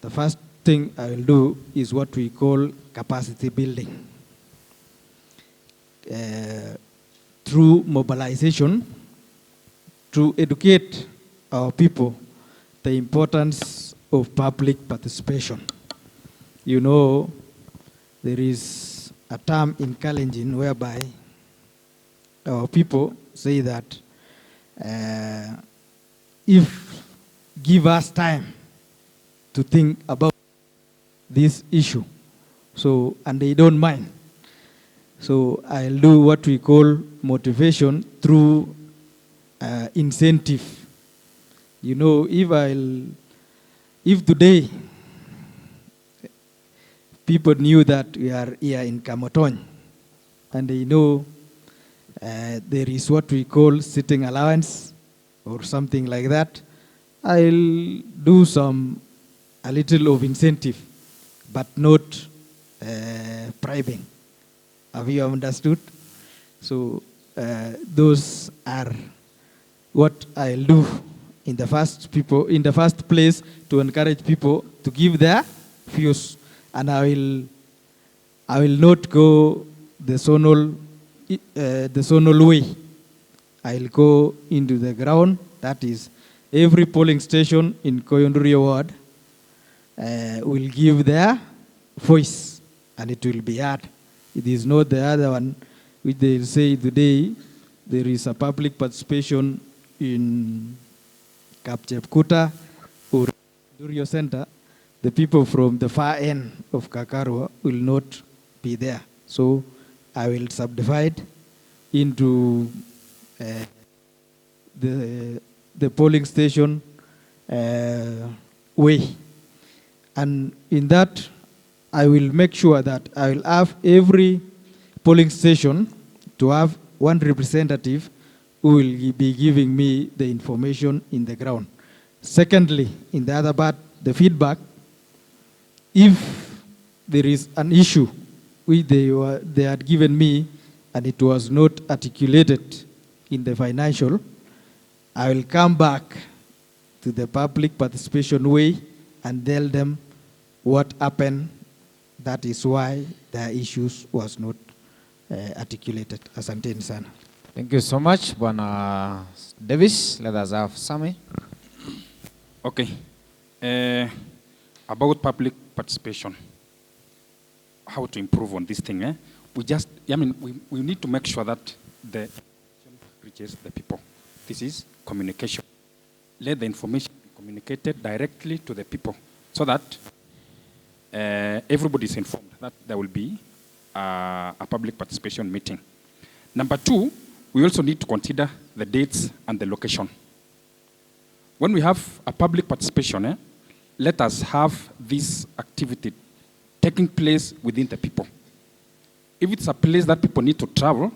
the first thing I will do is what we call capacity building. Through mobilization, to educate our people the importance of public participation. You know, there is a term in Kalenjin whereby our people say that if give us time to think about this issue, so, and they don't mind. So I'll do what we call motivation through incentive. You know, if today people knew that we are here in Kamotony, and they know there is what we call sitting allowance or something like that, I'll do a little of incentive, but not bribing. Have you understood? So those are what I'll do in the first place to encourage people to give their views, and I will not go the zonal way. I'll go into the ground. That is, every polling station in Koyo Ndurio ward will give their voice, and it will be heard. It is not the other one which they say today there is a public participation in Kapchepkuta or Ndurio Center. The people from the far end of Kakarwa will not be there. So I will subdivide into the polling station way. And in that, I will make sure that I will have every polling station to have one representative who will be giving me the information in the ground. Secondly, in the other part, the feedback, if there is an issue which they had given me and it was not articulated in the financial, I will come back to the public participation way and tell them what happened. That is why the issues was not articulated. Asanteni sana. Thank you so much, Bwana Davis. Let us have Sami. Okay. About public participation, how to improve on this thing? We need to make sure that the information reaches the people. This is communication. Let the information be communicated directly to the people so that everybody is informed that there will be a public participation meeting. Number two, we also need to consider the dates and the location. When we have a public participation, let us have this activity taking place within the people. If it's a place that people need to travel,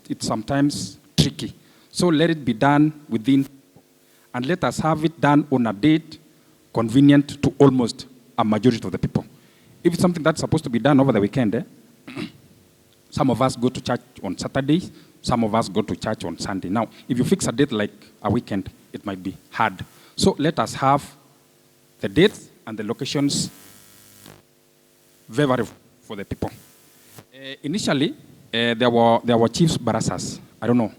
it's sometimes tricky. So let it be done within, and let us have it done on a date convenient to almost a majority of the people. If it's something that's supposed to be done over the weekend, some of us go to church on Saturdays, some of us go to church on Sunday. Now, if you fix a date like a weekend, it might be hard. So let us have the dates and the locations very for the people. Initially, there were chiefs barasas. I don't know.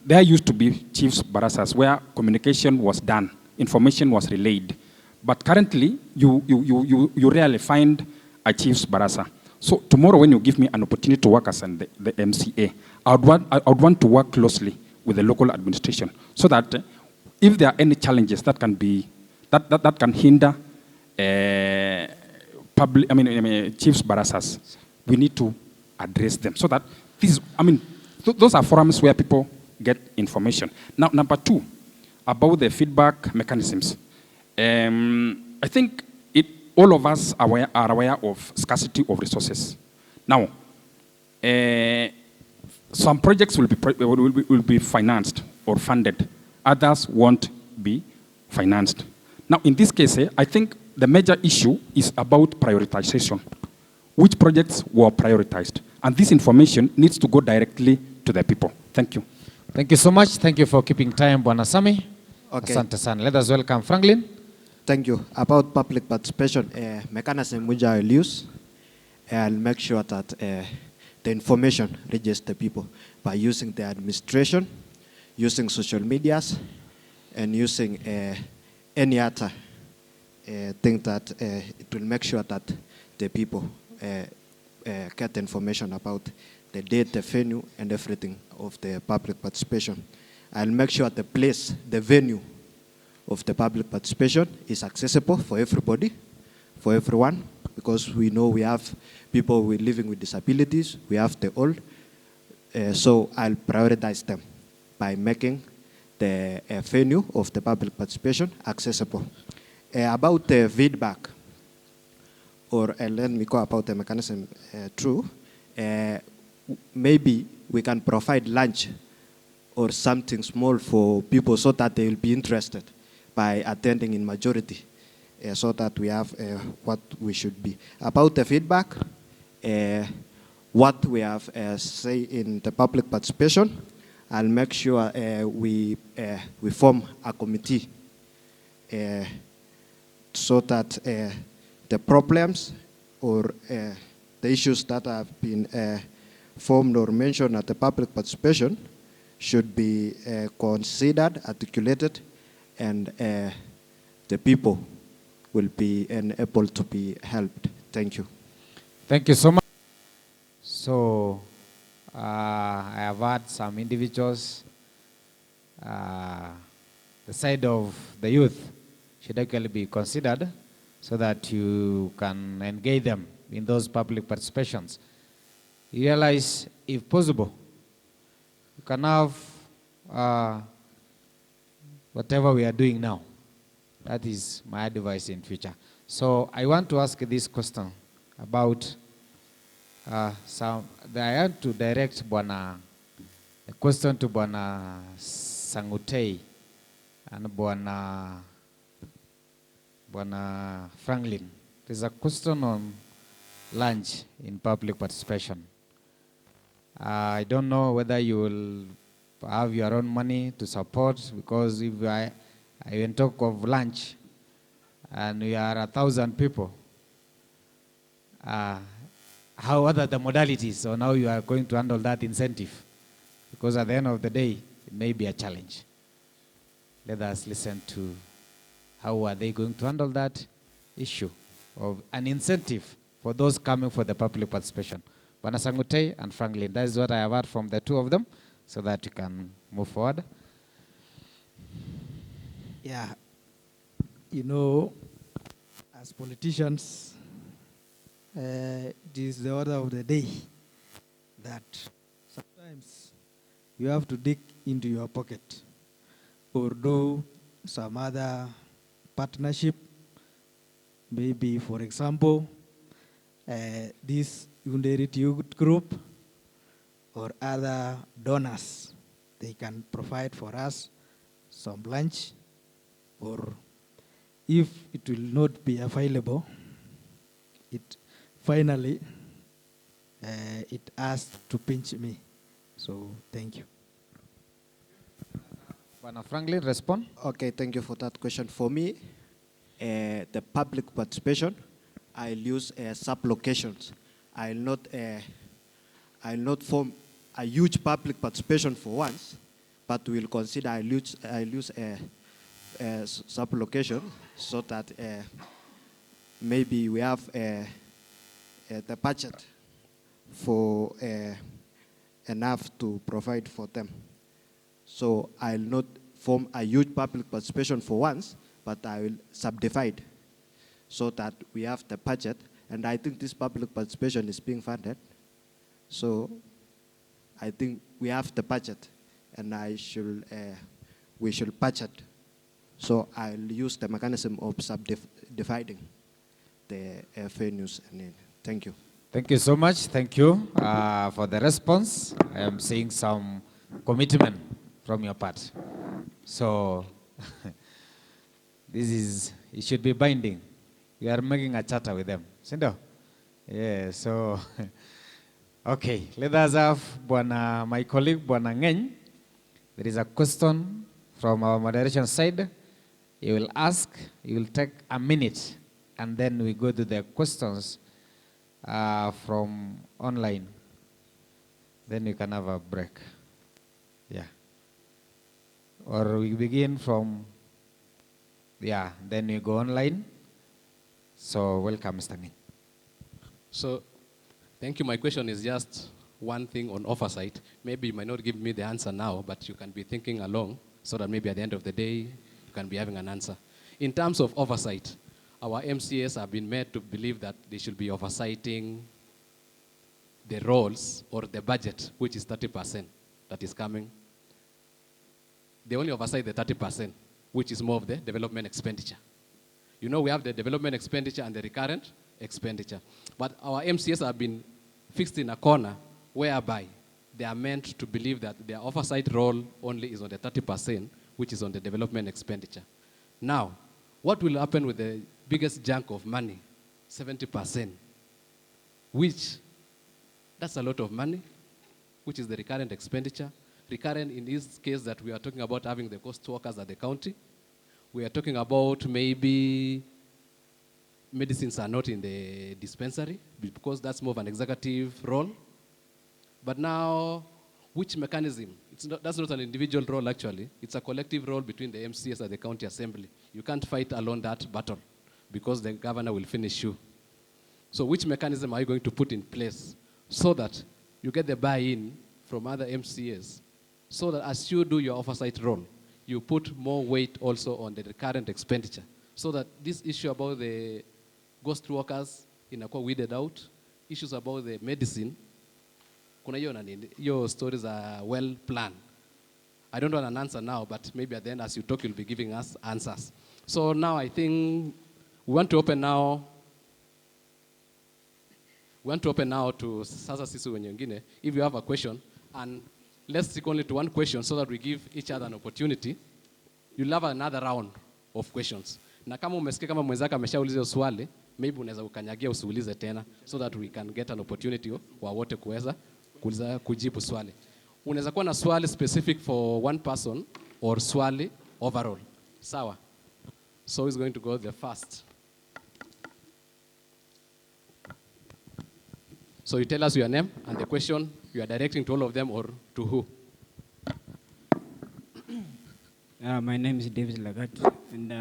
There used to be chiefs barasas where communication was done, information was relayed. But currently, you rarely find a chief's barasa. So tomorrow, when you give me an opportunity to work as the MCA, I would want to work closely with the local administration so that if there are any challenges that can be that can hinder chiefs barasas, we need to address them so that those are forums where people get information. Now, number two, about the feedback mechanisms. I think all of us are aware of scarcity of resources. Now, some projects will be financed or funded. Others won't be financed. Now, in this case, I think the major issue is about prioritization. Which projects were prioritized? And this information needs to go directly to the people. Thank you. Thank you so much. Thank you for keeping time, Bwana Sami. Okay. Asante sana. Let us welcome Franklin. Thank you. About public participation, mechanism which I'll use, I'll make sure that the information reaches the people by using the administration, using social medias, and using any other thing that it will make sure that the people get information about the date, the venue, and everything of the public participation. I'll make sure the place, the venue of the public participation is accessible for everybody, for everyone, because we know we have people living with disabilities, we have the old, so I'll prioritize them by making the venue of the public participation accessible. About the feedback, or let me go about the mechanism through, maybe we can provide lunch or something small for people so that they will be interested by attending in majority, so that we have what we should be. About the feedback, what we have say in the public participation, I'll make sure we form a committee so that the problems or the issues that have been formed or mentioned at the public participation should be considered, articulated, and the people will be able to be helped. Thank you. Thank you so much. So I have had some individuals, the side of the youth should actually be considered so that you can engage them in those public participations. You realize, if possible, you can have whatever we are doing now. That is my advice in future. So I want to ask this question about I want to direct a question to Bwana Sangutei and Bwana Franklin. There's a question on lunch in public participation. I don't know whether you will have your own money to support, because if I even talk of lunch and we are 1,000 people, how other the modalities on how you are going to handle that incentive? Because at the end of the day, it may be a challenge. Let us listen to how are they going to handle that issue of an incentive for those coming for the public participation. Bwana Sangutei and Franklin, that is what I have heard from the two of them, so that you can move forward. Yeah, you know, as politicians, it is the order of the day that sometimes you have to dig into your pocket or do some other partnership. Maybe, for example, this Underity Youth Group or other donors, they can provide for us some lunch, or if it will not be available, it finally it has to pinch me. So thank you. Bwana Franklin, respond. Okay, thank you for that question. For me, the public participation, I'll use sub-locations. I'll not form a huge public participation for once, but we'll consider I'll use a sub-location so that maybe we have the budget for enough to provide for them. So I'll not form a huge public participation for once, but I will subdivide so that we have the budget. And I think this public participation is being funded. So I think we have the budget, and we should budget. So I'll use the mechanism of subdividing the venues. Thank you. Thank you so much. Thank you for the response. I am seeing some commitment from your part. So it should be binding. We are making a charter with them. Sindo? Yeah, so, okay. Let us have my colleague, Bwana Ngeny. There is a question from our moderation side. He will ask, he will take a minute, and then we go to the questions from online. Then we can have a break. Yeah. Or we begin from, yeah, then we go online. So welcome, Mr. Ngeny. So, thank you. My question is just one thing on oversight. Maybe you might not give me the answer now, but you can be thinking along so that maybe at the end of the day, you can be having an answer. In terms of oversight, our MCAs have been made to believe that they should be oversighting the roles or the budget, which is 30% that is coming. They only oversight the 30%, which is more of the development expenditure. You know, we have the development expenditure and the recurrent expenditure. But our MCAs have been fixed in a corner whereby they are meant to believe that their oversight role only is on the 30%, which is on the development expenditure. Now, what will happen with the biggest chunk of money, 70%, which, that's a lot of money, which is the recurrent expenditure. Recurrent in this case that we are talking about having the cost workers at the county. We are talking about maybe medicines are not in the dispensary because that's more of an executive role. But now, which mechanism? That's not an individual role actually. It's a collective role between the MCAs and the county assembly. You can't fight alone that battle because the governor will finish you. So which mechanism are you going to put in place so that you get the buy-in from other MCAs so that as you do your oversight role, you put more weight also on the recurrent expenditure so that this issue about the ghost workers inakuwa weeded out, issues about the medicine, kuna your stories are well planned. I don't want an answer now, but maybe at the end as you talk, you'll be giving us answers. So now I think we want to open now to sasa sisi wenye wengine. If you have a question, and let's stick only to one question so that we give each other an opportunity. You'll have another round of questions. Na kama umesikia kama mwenzako ameshauliza swali, maybe unaweza ukanyagia usiulize tena so that we can get an opportunity wa wote kuweza kujibu swali. Unaweza kuwa na swali specific for one person or swali overall. Sawa. So who's going to go the first? So you tell us your name and the question you are directing to all of them or to who? My name is David Lagat, and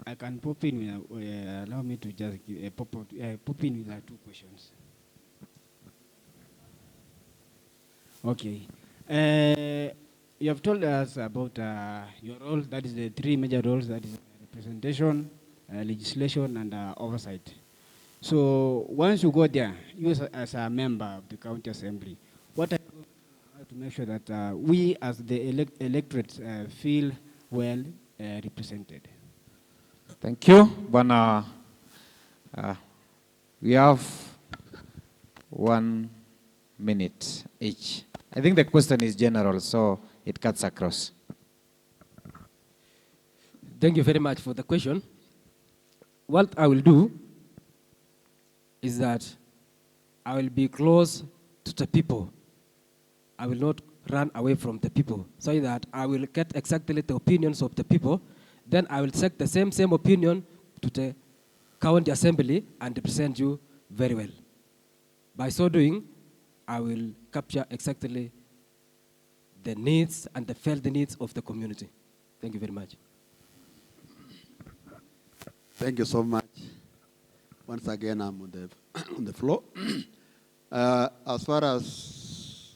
I can pop in with, allow me to just give, pop in with 2 questions. Okay. You have told us about your role, that is the 3 major roles, that is representation, legislation, and oversight. So once you go there, you as a member of the county assembly, what are you going to make sure that we as the electorate feel well represented? Thank you. Bwana, we have 1 minute each. I think the question is general, so it cuts across. Thank you very much for the question. What I will do is that I will be close to the people. I will not run away from the people, so that I will get exactly the opinions of the people. Then I will take the same opinion to the county assembly and represent you very well. By so doing, I will capture exactly the needs and the felt needs of the community. Thank you very much. Thank you so much. Once again, I'm on the floor. As far as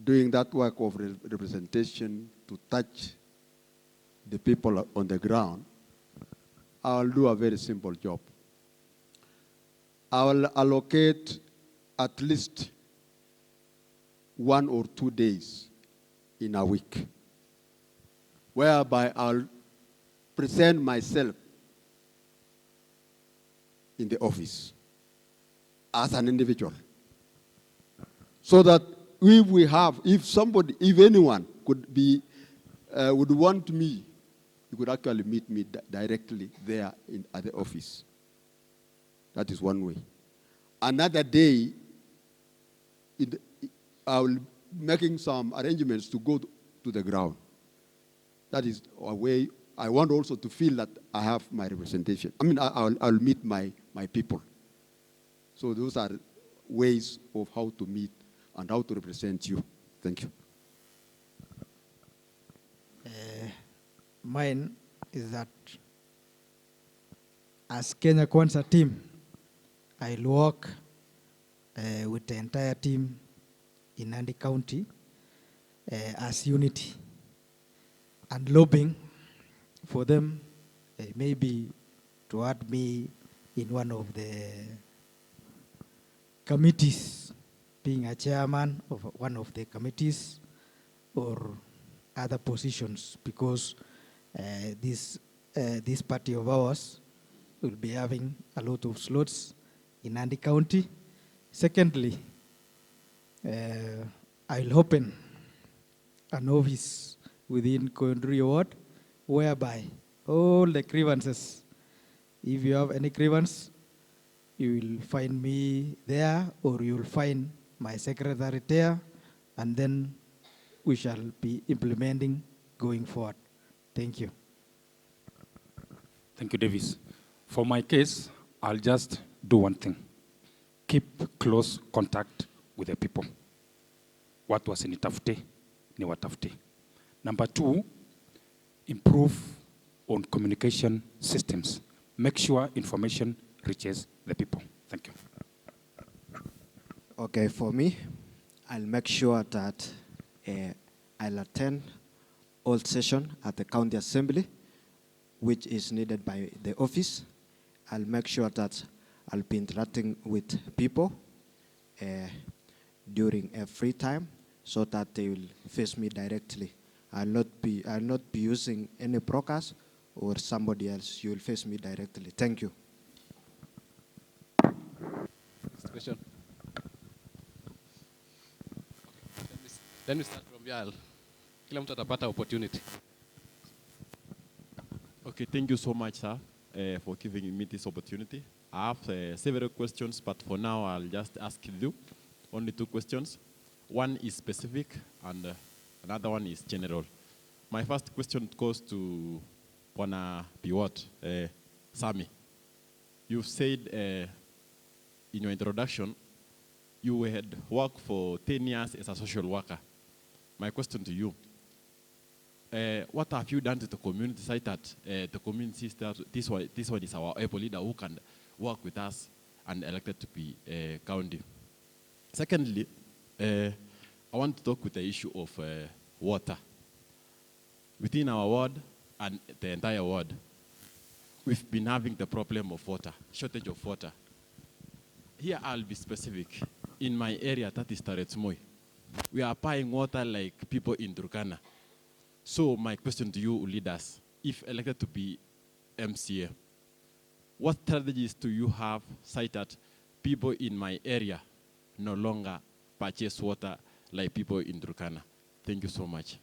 doing that work of representation to touch the people on the ground, I'll do a very simple job. I will allocate at least 1 or 2 days in a week, whereby I'll present myself in the office as an individual. So that if anyone would want me, you could actually meet me directly there at the office. That is one way. Another day, I will be making some arrangements to go to the ground. That is a way. I want also to feel that I have my representation. I mean, I'll meet my people. So those are ways of how to meet and how to represent you. Thank you. Mine is that as Kenya Kwanza team, I'll work with the entire team in Nandi County as unity and lobbying for them maybe to add me in one of the committees, being a chairman of one of the committees or other positions, because this party of ours will be having a lot of slots in Nandi County. Secondly, I'll open an office within Ndurio ward, whereby all the grievances, if you have any grievance, you will find me there, or you will find my secretary there, and then we shall be implementing going forward. Thank you. Thank you, Davis. For my case, I'll just do one thing. Keep close contact with the people. Watu wasinitafute, ni watafute. Number 2, improve on communication systems. Make sure information reaches the people. Thank you. Okay, for me, I'll make sure that I'll attend all session at the county assembly, which is needed by the office. I'll make sure that I'll be interacting with people during a free time, so that they will face me directly. I'll not be using any brokers or somebody else. You will face me directly. Thank you. Next question. Let me start from Yal. Kila mtu atapata opportunity. Okay, thank you so much, sir, for giving me this opportunity. I have several questions, but for now, I'll just ask you only 2 questions. One is specific, and another one is general. My first question goes to Bwana Biwot, Sami. You've said in your introduction, you had worked for 10 years as a social worker. My question to you, what have you done to the community side that the community says that this one is our able leader who can work with us and elected to be county? Secondly, I want to talk with the issue of water. Within our ward and the entire ward, we've been having the problem of water, shortage of water. Here I'll be specific. In my area, that is Taretsmoy, we are buying water like people in Turkana. So my question to you, leaders, if elected to be MCA, what strategies do you have such that people in my area no longer purchase water like people in Turkana? Thank you so much.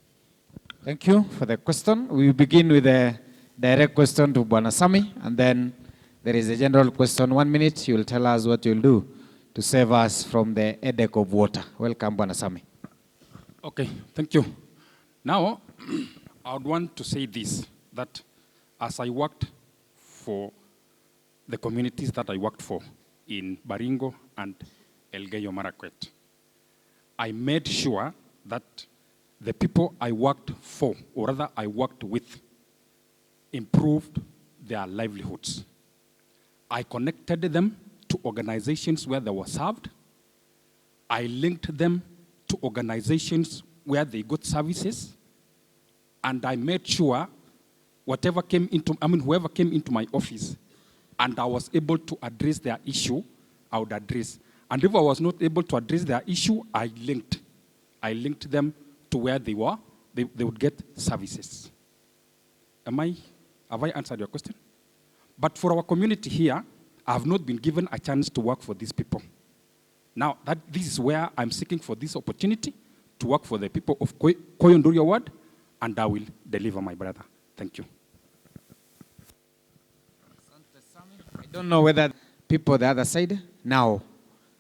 Thank you for the question. We begin with a direct question to Bwana Sami, and then there is a general question. 1 minute, you will tell us what you'll do to save us from the headache of water. Welcome, Bwana Sami. Okay, thank you. Now, I would want to say this, that as I worked for the communities that I worked for in Baringo and Elgeyo Marakwet, I made sure that the people I worked for, or rather I worked with, improved their livelihoods. I connected them to organizations where they were served. I linked them to organizations where they got services. And I made sure whoever came into my office and I was able to address their issue, I would address. And if I was not able to address their issue, I linked them to where they were, they would get services. Have I answered your question? But for our community here, I have not been given a chance to work for these people. Now, this is where I'm seeking for this opportunity to work for the people of Koyo Ndurio ward, and I will deliver, my brother. Thank you. I don't know whether people the other side now,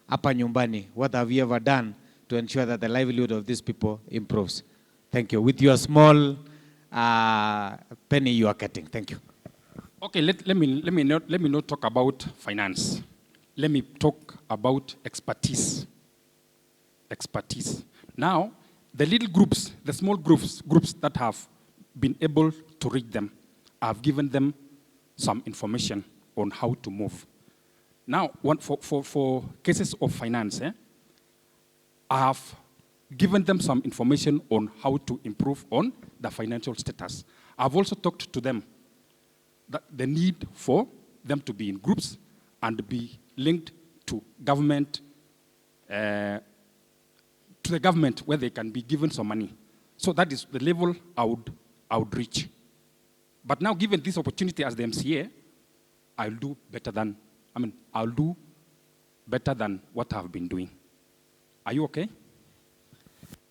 hapa nyumbani, what have you ever done to ensure that the livelihood of these people improves? Thank you. With your small penny you are getting. Thank you. Okay, let me not talk about finance. Let me talk about expertise. Expertise. Now, the little groups, the small groups that have been able to reach them, I've given them some information on how to move. Now, for cases of finance, I have given them some information on how to improve on the financial status. I've also talked to them that the need for them to be in groups and be linked to government, to the government where they can be given some money. So that is the level I would reach. But now, given this opportunity as the MCA, I'll do better than what I've been doing. Are you okay?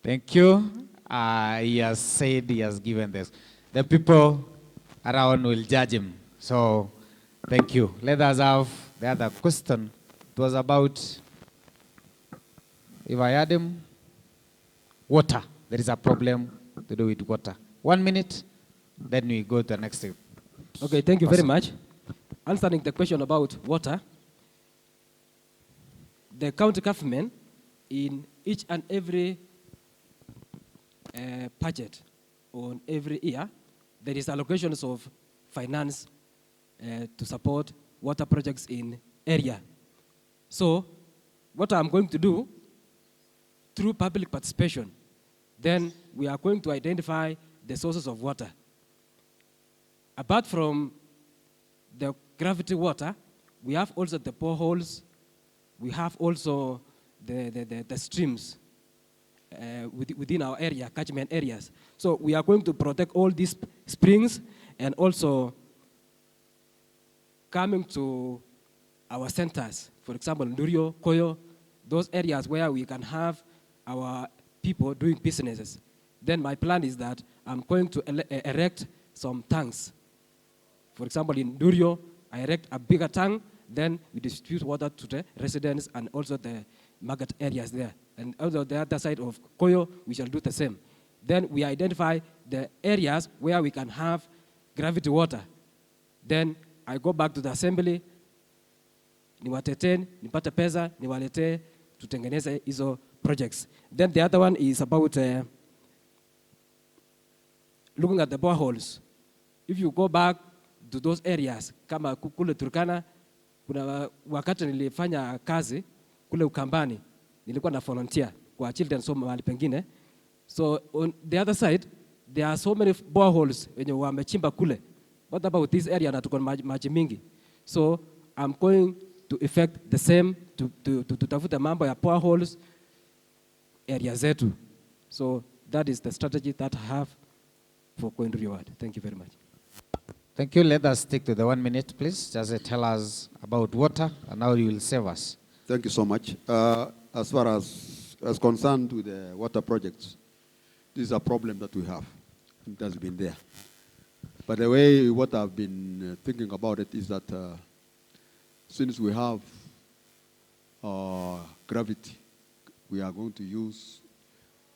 Thank you. He has said, he has given this. The people around will judge him. So, thank you. Let us have the other question. It was about, if I had him, water. There is a problem to do with water. 1 minute, then we go to the next step. Okay, thank you very much. Answering the question about water, the county government, in each and every budget on every year, there is allocations of finance to support water projects in area. So what I'm going to do, through public participation, then we are going to identify the sources of water. Apart from the gravity water, we have also the boreholes, we have also the streams within our area, catchment areas. So we are going to protect all these springs and also coming to our centers, for example, Ndurio, Koyo, those areas where we can have our people doing businesses. Then my plan is that I'm going to erect some tanks. For example, in Ndurio, I erect a bigger tank, then we distribute water to the residents and also the market areas there. And also the other side of Koyo, we shall do the same. Then we identify the areas where we can have gravity water. Then I go back to the assembly, niwatetee, nipate pesa, niwaletee, tutengeneze hizo projects. Then the other one is about looking at the boreholes. If you go back to those areas, kama kule Turkana, kuna wakati nilifanya kazi kule Ukambani, nilikuwa na volunteer kwa children's home mahali pengine. So on the other side, there are so many boreholes wenye wamechimba kule. What about this area na tuko maji mingi? So I'm going to effect the same to tafuta mambo ya boreholes area zetu. So that is the strategy that I have for Koyo Ndurio ward. Thank you very much. Thank you. Let us stick to the 1 minute, please. Just tell us about water and how you will save us. Thank you so much. As far as concerned with the water projects, this is a problem that we have. It has been there. But the way what I've been thinking about it is that since we have gravity, we are going to use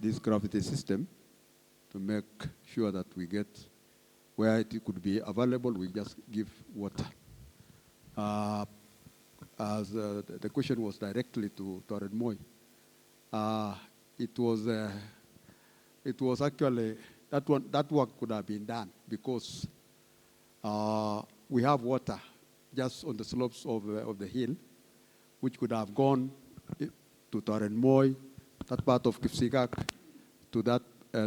this gravity system to make sure that we get where it could be available, we just give water. As the question was directly to Torred Moi, it was actually, that work could have been done because we have water just on the slopes of the hill, which could have gone to Torred Moi, that part of Kipsigak, to that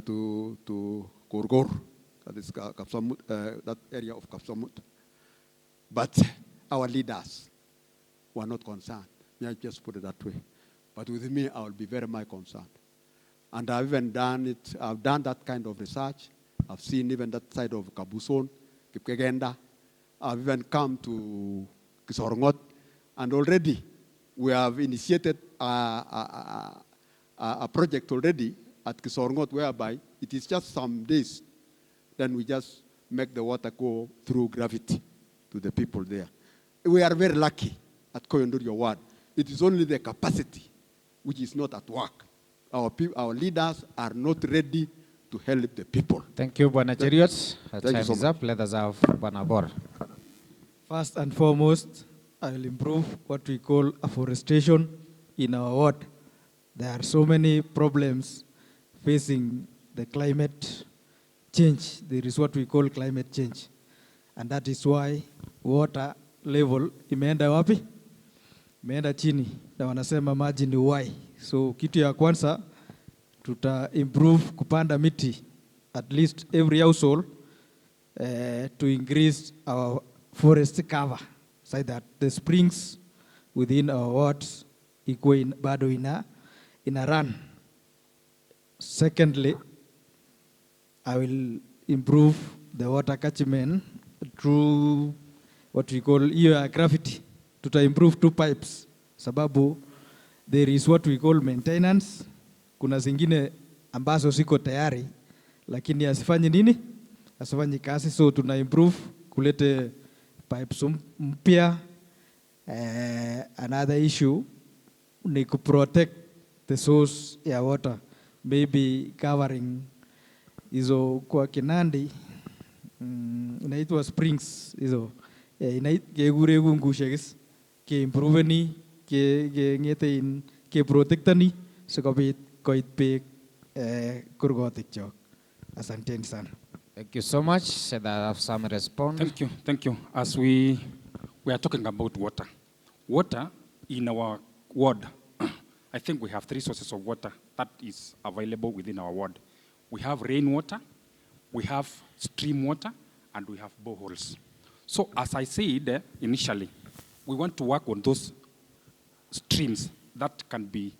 to Gorgor, that is Kapsamut, that area of Kapsamut. But our leaders were not concerned. May I just put it that way? But with me, I will be very much concerned. And I've even done it. I've done that kind of research. I've seen even that side of Kabuson, Kipkegenda. I've even come to Kisorngot, and already we have initiated a project already at Kisorngot, whereby it is just some days, then we just make the water go through gravity to the people there. We are very lucky at Koyo Ndurio ward. It is only the capacity which is not at work. Our leaders are not ready to help the people. Thank you, Bwana Cheriot. Time you so is up. Let us have Bwana Bor. First and foremost, I will improve what we call afforestation in our ward. There are so many problems facing the climate change. There is what we call climate change. And that is why water level imeenda wapi? Imeenda chini. Na wanasema maji ni uhai. So kitu ya kwanza tuta improve kupanda miti at least every household to increase our forest cover so that the springs within our wards iko bado ina run. Secondly, I will improve the water catchment through what we call gravity. Tuta improve 2 pipes sababu there is what we call maintenance. Kuna zingine ambazo siko tayari lakini asifanyi nini? Asifanyi kazi, so tuna improve kulete pipes mpya. Another issue ni to protect the source ya water, maybe covering hizo kwa Kinandi inaitwa springs hizo inaitwa ngushes ke improve ni ke ngete in ke protect ni sikobit koit beek kurgotik chok. Asanteni sana. Thank you so much. Should I have some response? Thank you. As we are talking about water in our ward, I think we have 3 sources of water that is available within our ward. We have rainwater, we have stream water, and we have boreholes. So as I said initially, we want to work on those streams that can be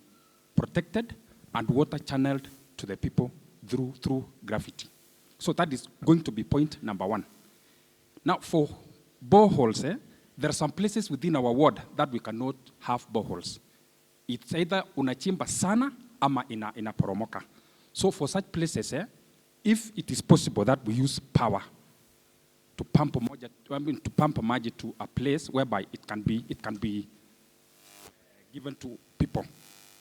protected and water channeled to the people through gravity. So that is going to be point number 1. Now for boreholes, there are some places within our ward that we cannot have boreholes. It's either unachimba sana ama inaporomoka. So for such places, if it is possible that we use power to pump maji to a place whereby it can be given to people,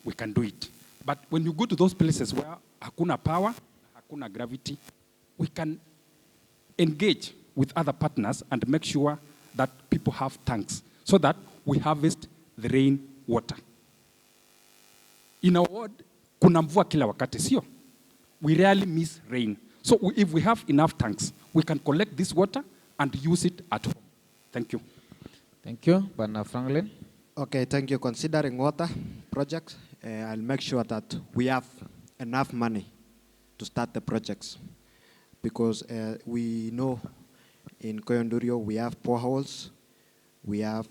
we can do it. But when you go to those places where hakuna power, hakuna gravity, we can engage with other partners and make sure that people have tanks so that we harvest the rain water. In our ward, kuna mvua kila wakati, sio? We rarely miss rain. So if we have enough tanks, we can collect this water and use it at home. Thank you. Thank you. Bwana Franklin. Okay, thank you. Considering water projects, I'll make sure that we have enough money to start the projects. Because we know in Koyo Ndurio we have boreholes, we have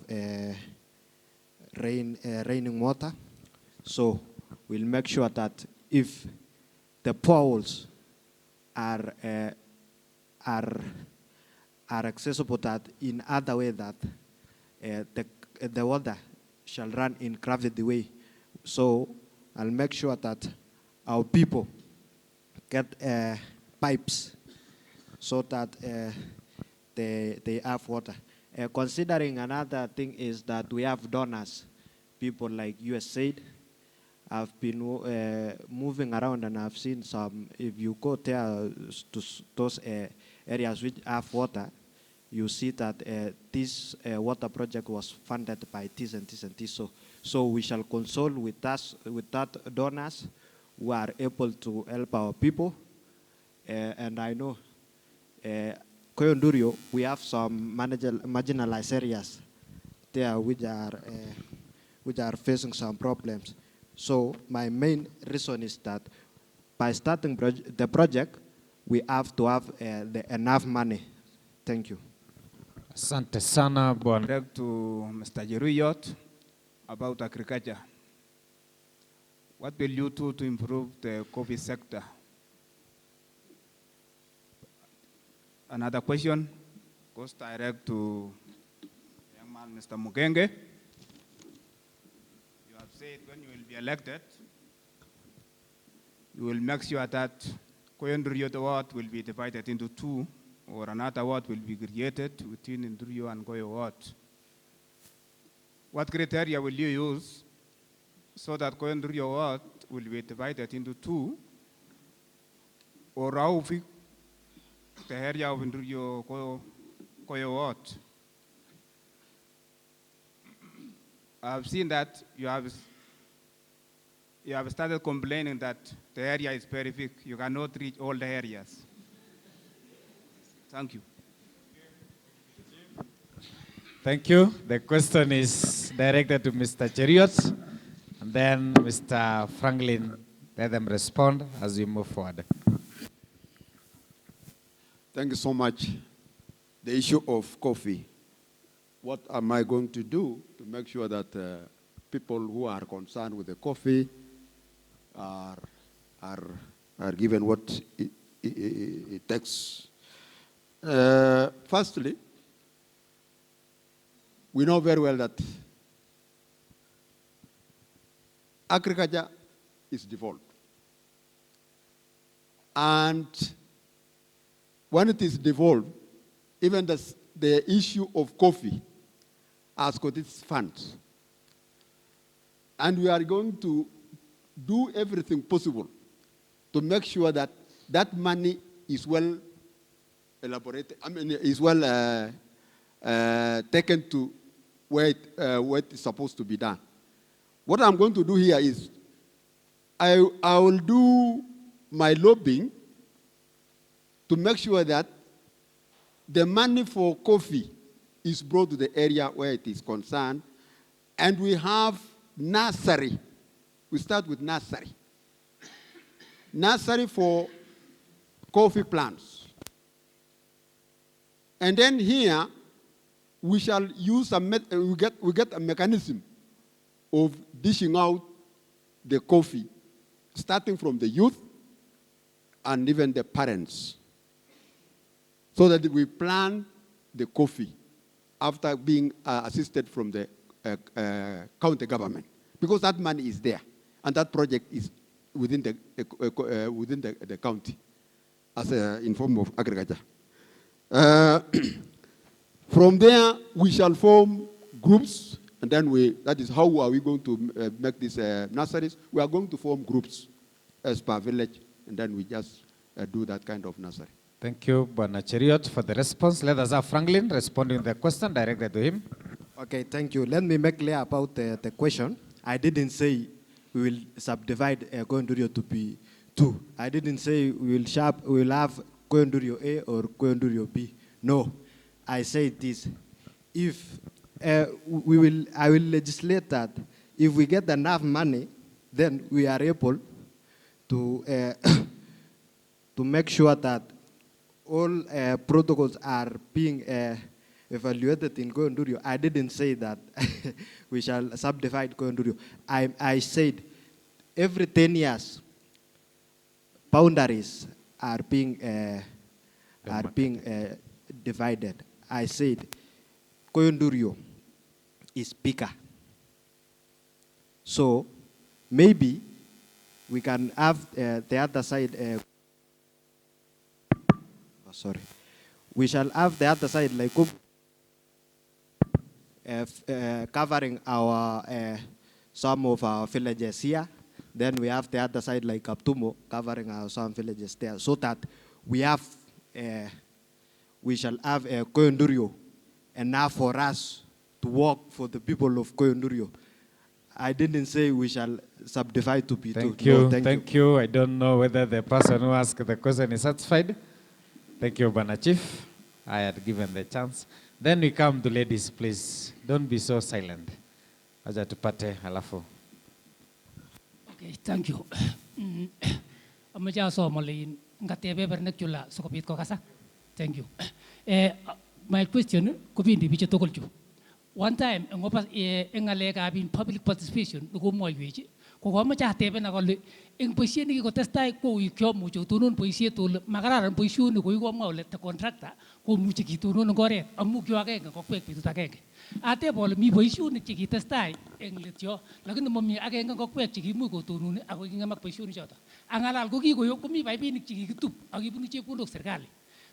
raining water. So we'll make sure that if the boreholes are accessible, that in other way that the water shall run in gravity way. So I'll make sure that our people get pipes so that they have water. Considering another thing is that we have donors, people like USAID, I've been moving around and I've seen some, if you go there to those areas which have water, you see that this water project was funded by this and this and this. So we shall consult with us, with that donors who are able to help our people. And I know Koyo Ndurio, we have some marginalized areas there which are facing some problems. So my main reason is that by starting the project, we have to have enough money. Thank you. Asante sana bwana. Direct to Mr. Jeruyot about agriculture. What will you do to improve the coffee sector? Another question goes direct to young man Mr. Mugenge. You have said when you will be elected, you will make sure that Koyo Ndurio ward will be divided into two, or another ward will be created within Ndurio and Koyo ward. What criteria will you use so that Koyo Ndurio ward will be divided into two, or how the area of Ndurio Koyo ward? I have seen that you have started complaining that the area is very big. You cannot reach all the areas. Thank you. Thank you. The question is directed to Mr. Cheriot, and then Mr. Franklin, let them respond as we move forward. Thank you so much. The issue of coffee. What am I going to do to make sure that people who are concerned with the coffee are given what it takes? Firstly, we know very well that agriculture is devolved. And when it is devolved, even the issue of coffee has got its funds. And we are going to do everything possible to make sure that that money is well elaborated, is well taken to where it is supposed to be done. What I'm going to do here is I will do my lobbying to make sure that the money for coffee is brought to the area where it is concerned, and we have nursery. We start with nursery. Nursery for coffee plants. And then here, we shall use we get a mechanism of dishing out the coffee, starting from the youth and even the parents, so that we plant the coffee after being assisted from the county government, because that money is there, and that project is within the county as in form of agriculture. From there, we shall form groups, and then that is how are we going to make these nurseries. We are going to form groups as per village, and then we just do that kind of nursery. Thank you, Bwana Cheriot, for the response. Let us have Franklin responding to the question directed to him. Okay, thank you. Let me make clear about the question. I didn't say we will subdivide Koyo Ndurio to be two. I didn't say we will have Koyo Ndurio A or Koyo Ndurio B. No, I said this. If I will legislate that if we get enough money, then we are able to to make sure that all protocols are being evaluated in Koyo Ndurio. I didn't say that we shall subdivide Koyo Ndurio. I said every 10 years, boundaries are being divided. I said Koyo Ndurio is bigger. So maybe we can have the other side. We shall have the other side like covering our some of our villages here, Then we have the other side like Kaptumo covering our some villages there, so that we have, we shall have a Koyo Ndurio enough for us to work for the people of Koyo Ndurio. I didn't say we shall subdivide to be Thank two. you. No, thank you. I don't know whether the person who asked the question is satisfied. Thank you, Bana Chief. I had given the chance. Then we come to ladies, please. Don't be so silent. Aja tupate halafu. Okay, thank you. Amaja so malin ngatebe bernek chula sokopit ko kasa. Thank you. My question could be individual tokolju. One time, in public participation, the go more wage. Kogama Tebe Nagoli, in Pushini go testai, go you come mucho to non Pushi to Magara and Pushu, no go more let the contractor, go Muchiki to non gore, a Mukio again, go quick to the gag. At the ball, me Pushu, Chiki testai, and let your, like in the mummy again, go quick, Chiki Mugo to noon, a going a Pushu shot. And I'll go go me by being Chiki to, I'll give you Chipuno Sergali.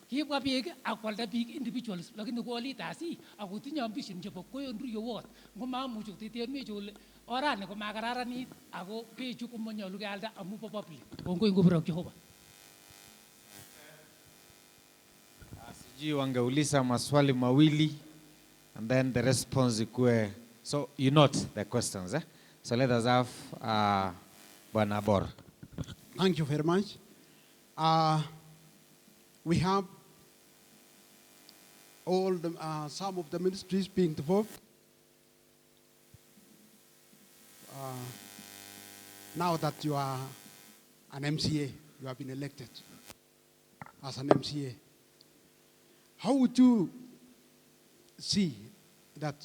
Here were big, I call the big individuals, like in the quality, I see, I would think your ambition to Koyo Ndurio what, Goma Mucho, they tell me to Oran, Magarani, I go pay Chukumono, Lugalda, and move properly. I'm going to go Jehovah. Sijui wangeuliza maswali mawili, and then the response ikue. So you note the questions, eh? So let us have Bwana Bor. Thank you very much. We have all the, some of the ministries being involved. Now that you are an MCA, you have been elected as an MCA, how would you see that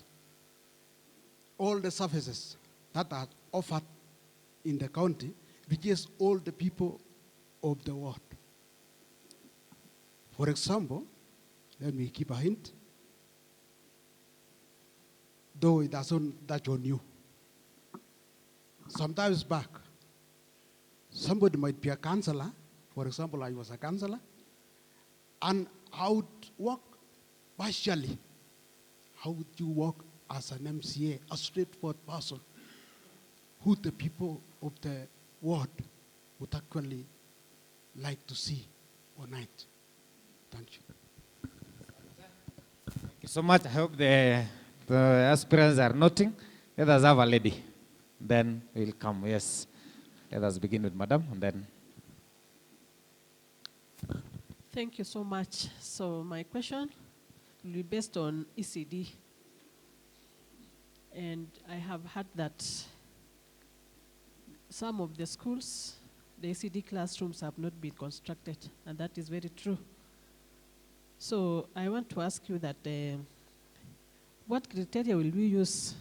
all the services that are offered in the county reaches all the people of the world? For example, let me give a hint, though it doesn't touch on you. Sometimes back, somebody might be a counselor. For example, I was a counselor, and I would work partially. How would you work as an MCA, a straightforward person, who the people of the world would actually like to see or not? Thank you. Thank you so much. I hope the aspirants are noting. Let us have a lady. Then we'll come. Yes. Let us begin with Madam, and then. Thank you so much. So my question will be based on ECD. And I have heard that some of the schools, the ECD classrooms have not been constructed, and that is very true. So I want to ask you that what criteria will we use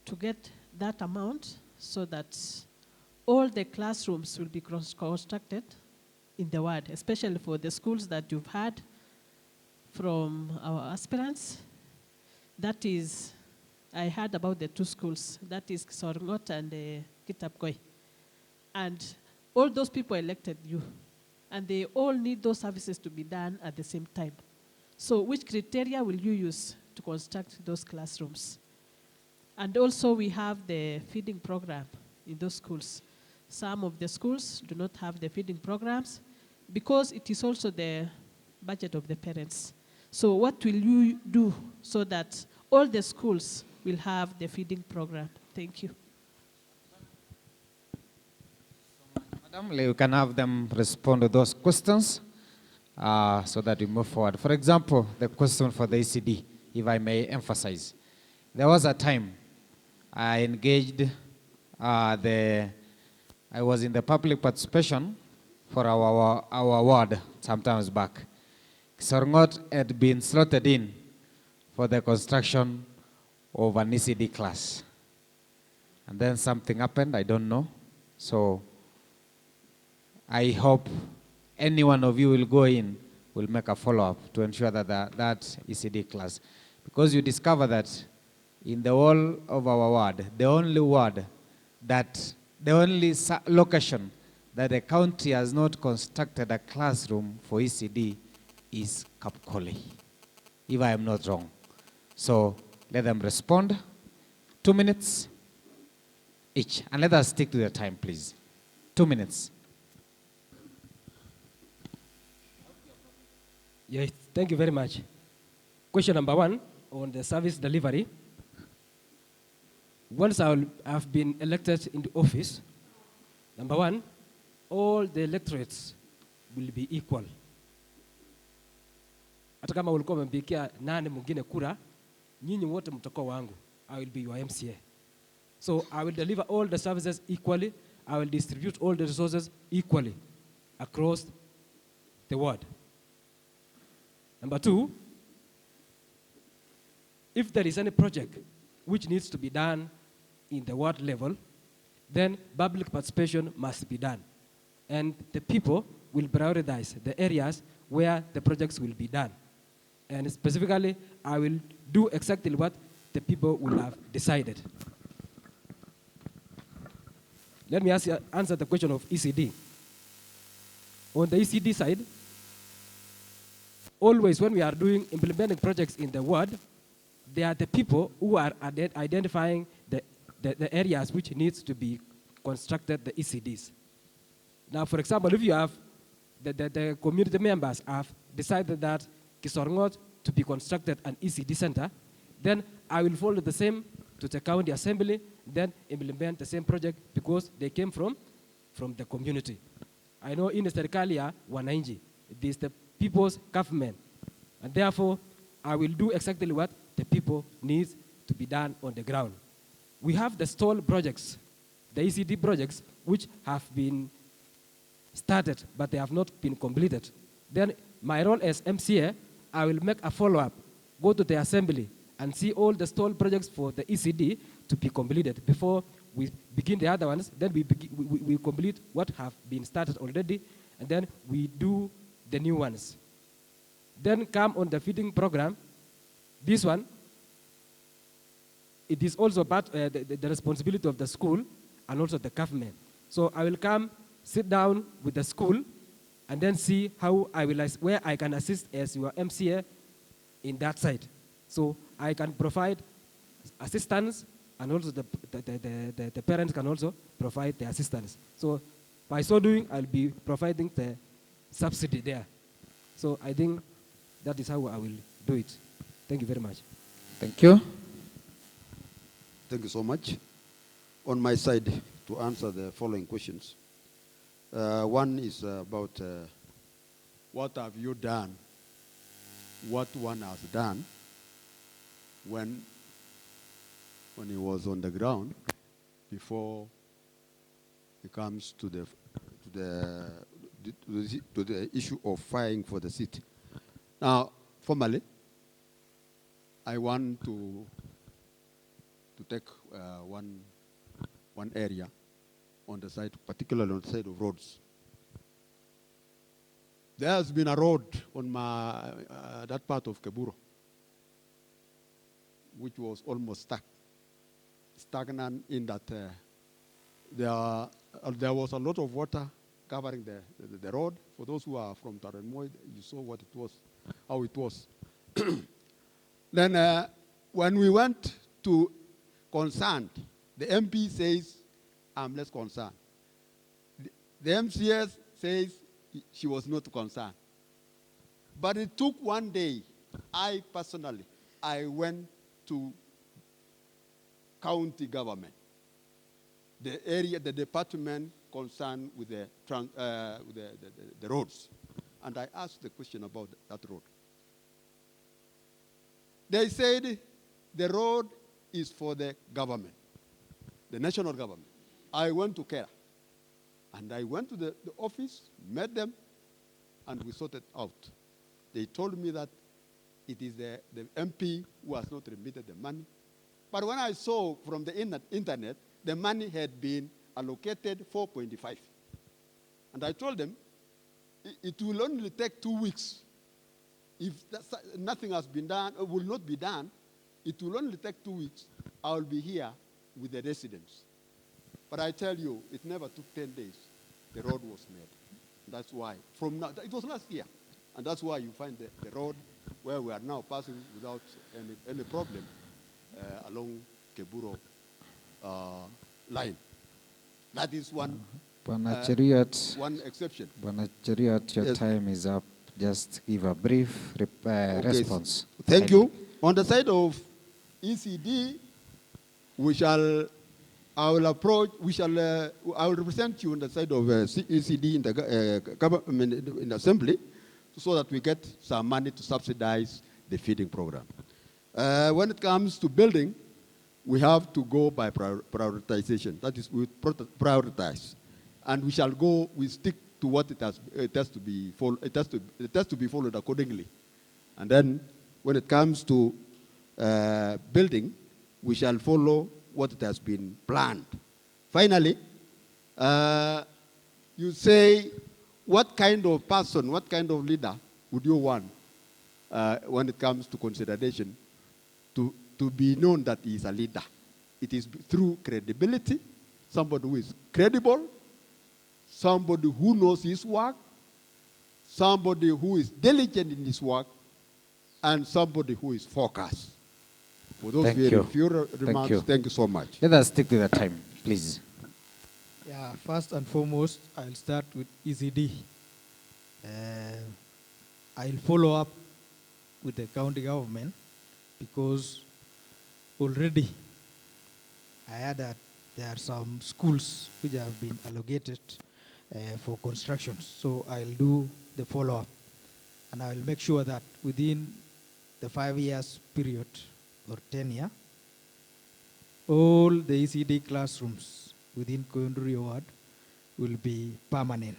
to get that amount so that all the classrooms will be constructed in the world, especially for the schools that you've had from our aspirants? That is, I heard about the two schools, that is Sorngot and Kitapkoi. And all those people elected you, and they all need those services to be done at the same time. So which criteria will you use to construct those classrooms? And also we have the feeding program in those schools. Some of the schools do not have the feeding programs because it is also the budget of the parents. So what will you do so that all the schools will have the feeding program? Thank you. Madam, you can have them respond to those questions so that we move forward. For example, the question for the ECD, if I may emphasize. There was a time I engaged I was in the public participation for our ward sometimes back. Sorngot had been slotted in for the construction of an ECD class. And then something happened, I don't know. So I hope any one of you will go in, will make a follow-up to ensure that that ECD class. Because you discover that in the whole of our ward, the only location that the county has not constructed a classroom for ECD is Kapkole, if I am not wrong. So let them respond. 2 minutes. each. And let us stick to the time, please. 2 minutes. Yes, thank you very much. Question number 1 on the service delivery. Once I've been elected into office, number 1, all the electorates will be equal. Hata kama ulikuwa umempigia nani mwingine kura, nyinyi wote mtakuwa wangu. I will be your MCA. So I will deliver all the services equally. I will distribute all the resources equally across the world. Number 2, if there is any project which needs to be done in the world level, then public participation must be done. And the people will prioritize the areas where the projects will be done. And specifically, I will do exactly what the people will have decided. Let me answer the question of ECD. On the ECD side, always when we are implementing projects in the world, they are the people who are identifying the areas which needs to be constructed, the ECDs. Now, for example, if you have the community members have decided that Kisorngot to be constructed an ECD center, then I will follow the same to the county assembly, then implement the same project because they came from the community. I know in Serikalia, Wananchi, it is the people's government, and therefore I will do exactly what the people need to be done on the ground. We have the stall projects, the ECD projects, which have been started, but they have not been completed. Then my role as MCA, I will make a follow-up, go to the assembly, and see all the stall projects for the ECD to be completed before we begin the other ones. Then we complete what have been started already, and then we do the new ones. Then come on the feeding program. This one, it is also the responsibility of the school and also the government. So I will come, sit down with the school, and then see how where I can assist as your MCA in that side. So I can provide assistance, and also the parents can also provide the assistance. So by so doing, I'll be providing the subsidy there. So I think that is how I will do it. Thank you very much. Thank you. Thank you so much. On my side, to answer the following questions. One is about what have you done, what one has done when he was on the ground before he comes to the issue of fighting for the seat. Now, formally, I want to take one area on the side, particularly on the side of roads. There has been a road on that part of Keburo, which was almost stagnant in that there was a lot of water covering the road. For those who are from Taranmoy, you saw what it was, how it was. Then when we went to concerned, the MP says, I'm less concerned. The MCA says she was not concerned. But it took one day, I personally went to county government, the department concerned with the roads. And I asked the question about that road. They said the road is for the government, the national government. I went to Kera, and I went to the office, met them, and we sorted out. They told me that it is the MP who has not remitted the money. But when I saw from the internet, the money had been allocated 4.5. And I told them, it will only take 2 weeks. If nothing has been done, or will not be done, it will only take 2 weeks. I will be here with the residents. But I tell you, it never took 10 days. The road was made. That's why, from now, it was last year. And that's why you find the road where we are now passing without any problem along Keburo line. That is one, Bwana Cheriot, one exception. Bwana Cheriot, your Yes. time is up. Just give a brief Okay, response. Thank you. On the side of ECD, I will approach, I will represent you on the side of ECD in the government, in the assembly, so that we get some money to subsidize the feeding program. When it comes to building, we have to go by prioritization. That is, we prioritize. And we stick to what it has to be followed accordingly. And then when it comes to building, we shall follow what it has been planned. Finally, you say, what kind of person, what kind of leader would you want when it comes to consideration to be known that he is a leader? It is through credibility, somebody who is credible, somebody who knows his work, somebody who is diligent in his work, and somebody who is focused. For those few remarks, thank you so much. Let us stick to the time, please. Yeah, first and foremost, I'll start with ECD. I'll follow up with the county government because already I heard that there are some schools which have been allocated for construction. So I'll do the follow-up and I'll make sure that within the 5 years period or 10 years, all the ECD classrooms within Ndurio ward will be permanent.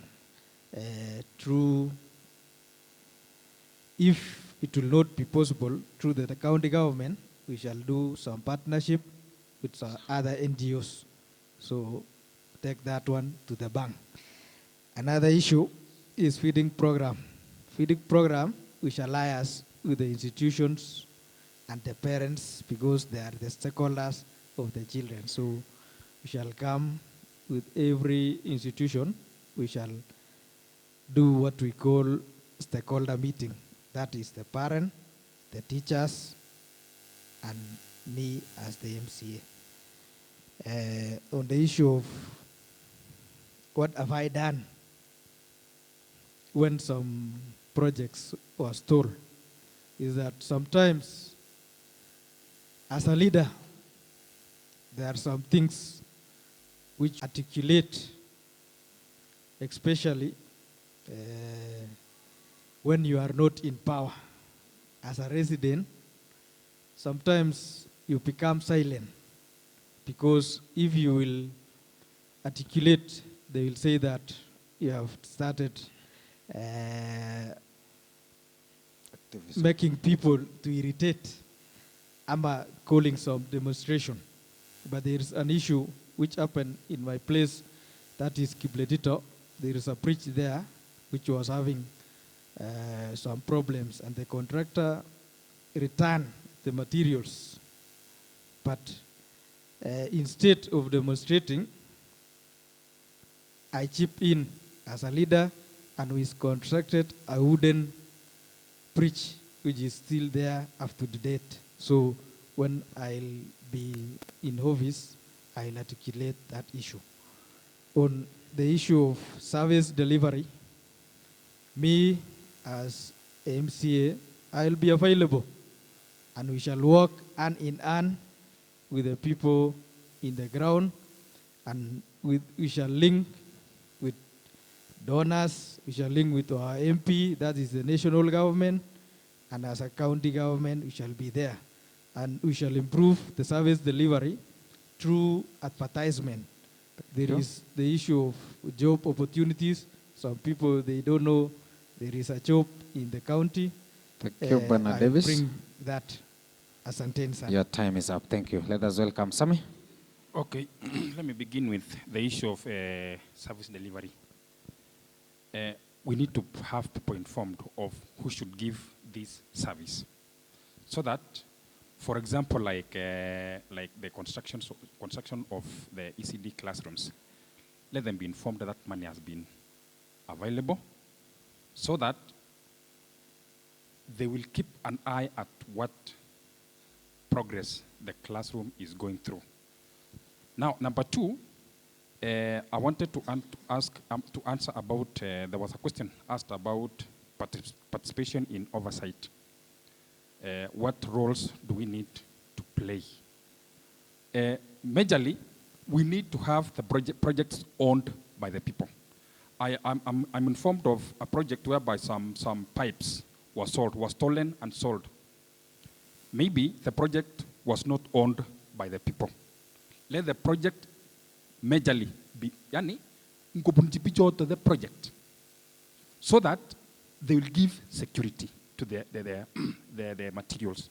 If it will not be possible through the county government, we shall do some partnership with some other NGOs. So take that one to the bank. Another issue is feeding program. Feeding program, we shall liaise with the institutions and the parents because they are the stakeholders of the children. So we shall come with every institution. We shall do what we call stakeholder meeting. That is the parent, the teachers, and me as the MCA. On the issue of what have I done when some projects were stalled, is that sometimes as a leader, there are some things which articulate, especially when you are not in power. As a resident, sometimes you become silent because if you will articulate, they will say that you have started making people to irritate. I'm calling some demonstration. But there is an issue which happened in my place, that is Kibletito. There is a bridge there which was having some problems, and the contractor returned the materials. But instead of demonstrating, I chipped in as a leader, and we constructed a wooden bridge which is still there up to date. So when I'll be in office, I'll articulate that issue. On the issue of service delivery, me as MCA, I'll be available, and we shall work hand in hand with the people in the ground, and we shall link with donors, we shall link with our MP, that is the national government, and as a county government, we shall be there. And we shall improve the service delivery through advertisement. There is the issue of job opportunities. Some people, they don't know there is a job in the county. Thank you, Bernard Davis. Bring that as a sentence. Your time is up. Thank you. Let us welcome Sami. Okay, let me begin with the issue of service delivery. We need to have people informed of who should give this service, so that, for example, like the construction of the ECD classrooms, let them be informed that money has been available, so that they will keep an eye at what progress the classroom is going through. Now, number two, I wanted to answer about, there was a question asked about participation in oversight. What roles do we need to play? Majorly, we need to have the projects owned by the people. I'm informed of a project whereby some pipes were stolen and sold. Maybe the project was not owned by the people. Let the project majorly be to the project, so that they will give security to the materials.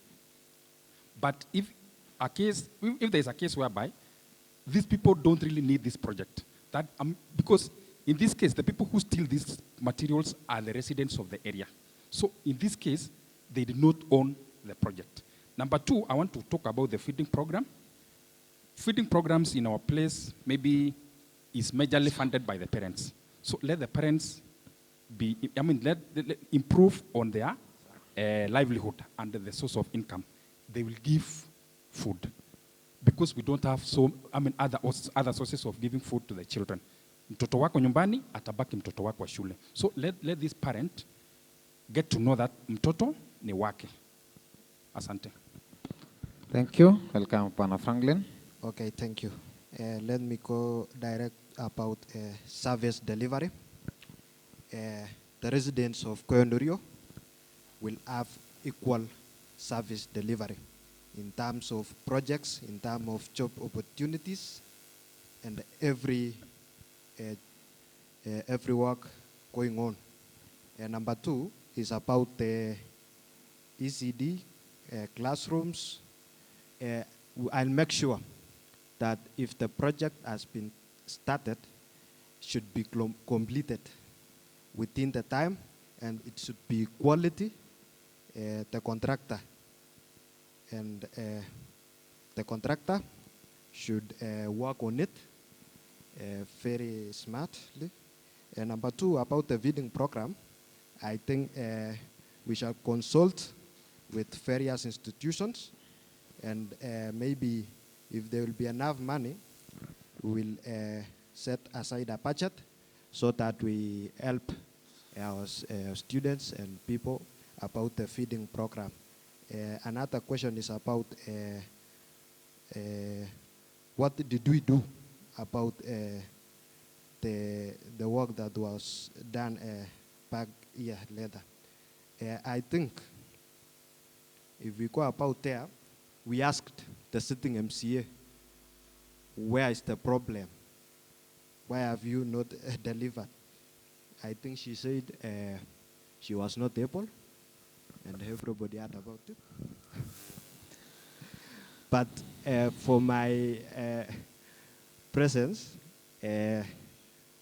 But if there's a case whereby these people don't really need this project, because in this case, the people who steal these materials are the residents of the area. So in this case, they did not own the project. Number two, I want to talk about the feeding program. Feeding programs in our place maybe is majorly funded by the parents. So let the parents let improve on their livelihood and the source of income. They will give food, because we don't have other sources of giving food to the children. Mtoto wako nyumbani atabaki mtoto wako wa shule. So let this parent get to know that mtoto ni wake. Asante. Thank you. Welcome, Pana Franklin. Okay, thank you. Let me go direct about service delivery. The residents of Koyo Ndurio will have equal service delivery in terms of projects, in terms of job opportunities, and every work going on. Number two is about the ECD classrooms. I'll make sure that if the project has been started, should be completed within the time, and it should be quality. The contractor should work on it very smartly. Number two, about the feeding program, I think we shall consult with various institutions, and maybe if there will be enough money, we will set aside a budget so that we help our students and people about the feeding program. Another question is about what did we do about the work that was done back a year later. I think if we go about there, we asked the sitting MCA, where is the problem? Why have you not delivered? I think she said she was not able, and everybody heard about it. But for my presence,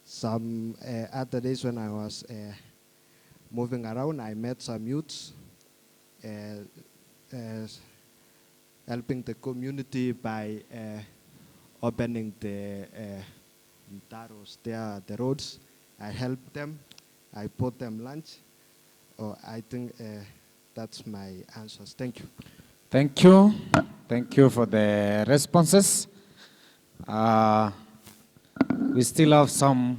some other days when I was moving around, I met some youths helping the community by opening the taros there, the roads. I helped them. I bought them lunch. I think that's my answers. Thank you. Thank you. Thank you for the responses. We still have some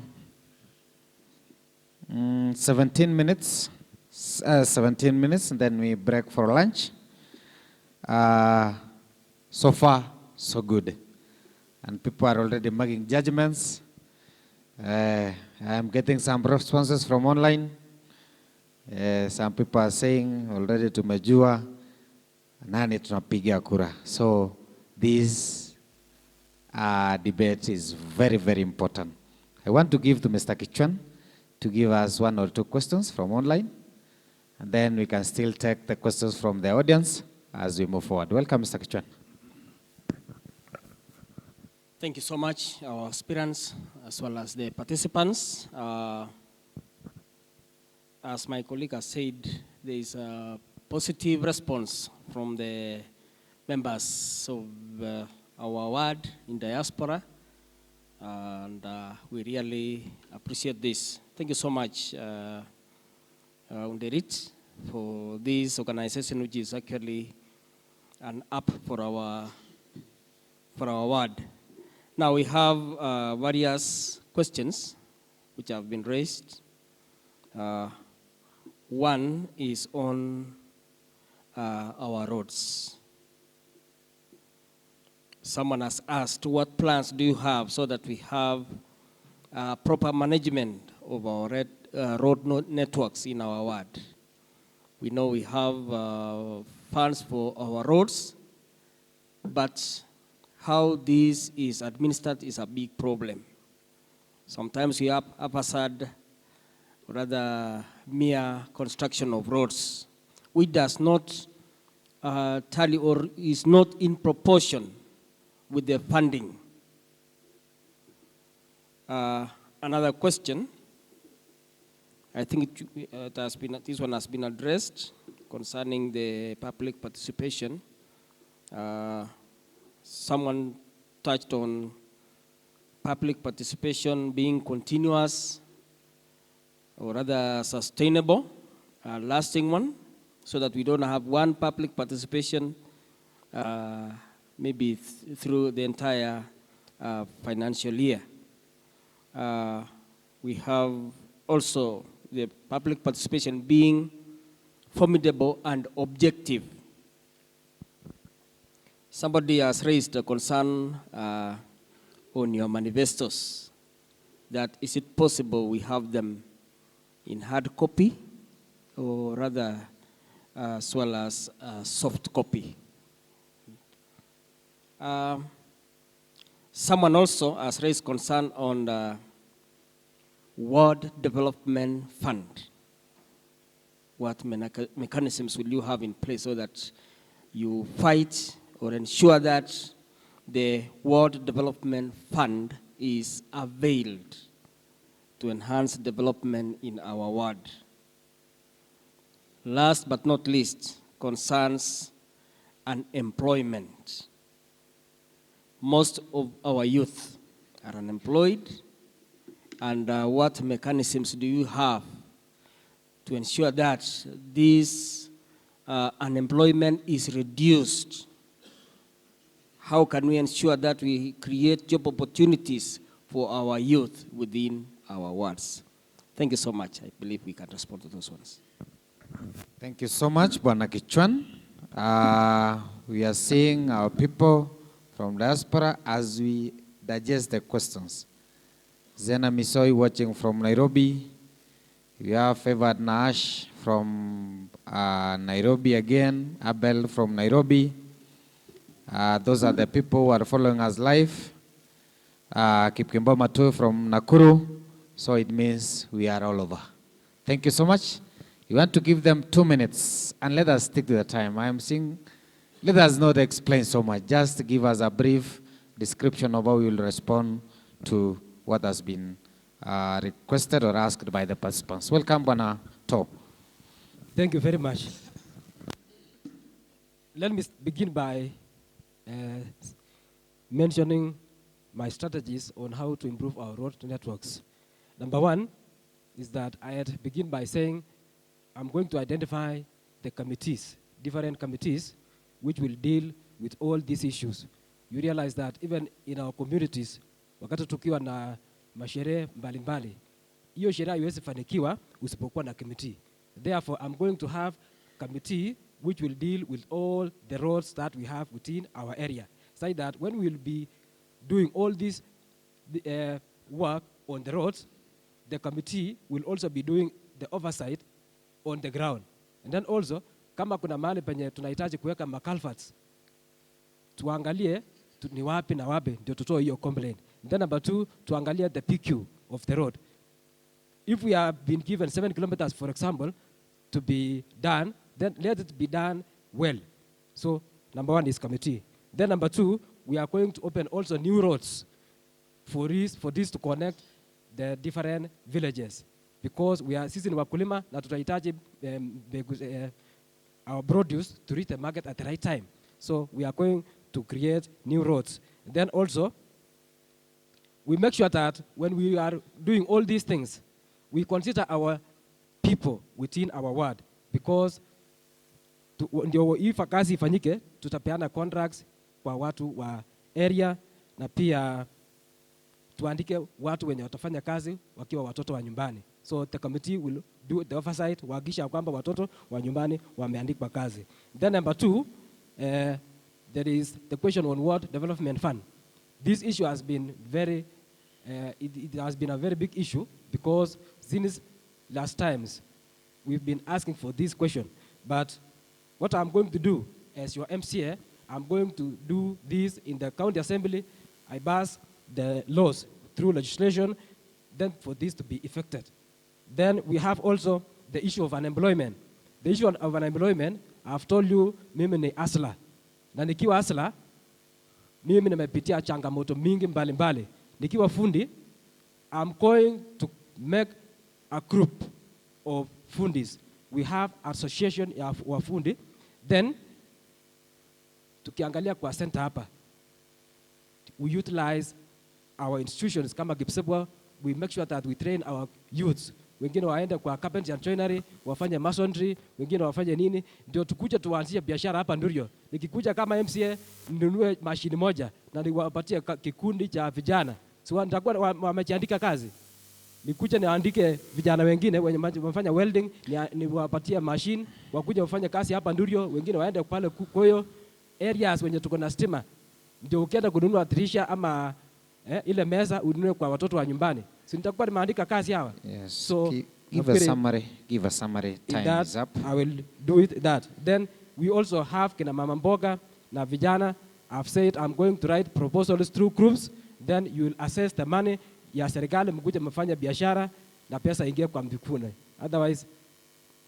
17 minutes, and then we break for lunch. So far, so good. And people are already making judgments. I'm getting some responses from online. Some people are saying already tumejua nani tunapigia kura. So this debate is very, very important. I want to give to Mr. Kichwan to give us 1 or 2 questions from online, and then we can still take the questions from the audience as we move forward. Welcome, Mr. Kichwan. Thank you so much, our aspirants, as well as the participants. As my colleague has said, there is a positive response from the members of our ward in diaspora, and we really appreciate this. Thank you so much, Underit, for this organization, which is actually an app for our ward. Now we have various questions which have been raised. One is on our roads. Someone has asked, what plans do you have so that we have proper management of our road networks in our ward? We know we have funds for our roads, but how this is administered is a big problem. Sometimes we have haphazard, rather mere construction of roads, which does not tally or is not in proportion with the funding. Another question, I think this one has been addressed concerning the public participation. Someone touched on public participation being continuous or rather sustainable, lasting one, so that we don't have one public participation maybe through the entire financial year. We have also the public participation being formidable and objective. Somebody has raised a concern on your manifestos, that is it possible we have them in hard copy or rather as well as soft copy. Someone also has raised concern on the Ward Development Fund. What mechanisms will you have in place so that you fight or ensure that the Ward Development Fund is availed to enhance development in our ward? Last but not least, concerns unemployment. Most of our youth are unemployed, and what mechanisms do you have to ensure that this unemployment is reduced? How can we ensure that we create job opportunities for our youth within our wards? Thank you so much. I believe we can respond to those ones. Thank you so much, Bwana Kichwan. We are seeing our people from diaspora as we digest the questions. Zena Misoi watching from Nairobi. We have Favored Nash from Nairobi again. Abel from Nairobi. Those are the people who are following us live. Kipkembo Matu from Nakuru. So it means we are all over. Thank you so much. You want to give them 2 minutes and let us stick to the time. I am seeing, let us not explain so much. Just give us a brief description of how we will respond to what has been requested or asked by the participants. Welcome, Bwana To. Thank you very much. Let me begin by mentioning my strategies on how to improve our road networks. Number one is that I had begin by saying I'm going to identify the committees, different committees, which will deal with all these issues. You realize that even in our communities, wakati tukiwa na masherehe mbalimbali, hiyo sherehe haiwezi fanikiwa usipokuwa na committee. Therefore, I'm going to have committee which will deal with all the roads that we have within our area, so that when we will be doing all this work on the roads, the committee will also be doing the oversight on the ground. And then also, kama kuna mahali penye tunahitaji kuweka maculverts, tuangalie ni wapi na wapi ndio tutoe hiyo complaint. And then number two, tuangalie the PQ of the road. If we have been given 7 kilometers, for example, to be done, then let it be done well. So number one is committee. Then number two, we are going to open also new roads for this to connect the different villages, because we are sisi ni wakulima na tutahitaji our produce to reach the market at the right time. So we are going to create new roads. And then also, we make sure that when we are doing all these things, we consider our people within our ward, because ndio hii kazi ifanyike, tutapeana contracts kwa watu wa area na pia tuandike watu wenye watafanya kazi wakiwa watoto wa nyumbani. So the committee will do the oversight, kuhakikisha kwamba watoto wa nyumbani wameandikwa kazi. Then number 2, there is the question on Ward Development Fund. This issue has been it has been a very big issue because since last times we've been asking for this question. But what I'm going to do as your MCA, I'm going to do this in the county assembly. I pass the laws through legislation, then for this to be effected. Then we have also the issue of unemployment. The issue of unemployment, I've told you, mimi ni asla. Na nikiwa asla, mimi nimepitia changamoto mingi mbalimbali. Nikiwa fundi, I'm going to make a group of fundis. We have association ya wafundi. Then, tukiangalia kwa center hapa, we utilize our institutions kama Gipsebwa. We make sure that we train our youths. Wengine waende kwa carpentry and joinery, wafanye masonry, wengine wafanye nini, ndio tukuje tuanzie biashara hapa Ndurio. Nikikuja kama MCA ninunue mashini moja na niwapatie kikundi cha vijana. So nitakuwa wamejiandika kazi. Nikuja niandike vijana wengine wenye wafanya welding, niwapatie machine, wakuja wafanye kazi hapa Ndurio, wengine waende pale Koyo areas wenye tuko na stima. Ndio ukienda kununua dirisha ama ile meza ununue kwa watoto wa nyumbani. So nitakuwa nimeandika kazi hawa. Yes. So give a summary. Time is up. I will do it that. Then we also have kina mama mboga na vijana. I've said I'm going to write proposals through groups. Then you will assess the money ya serikali, mkuje mfanya biashara na pesa ingie kwa mvikune. Otherwise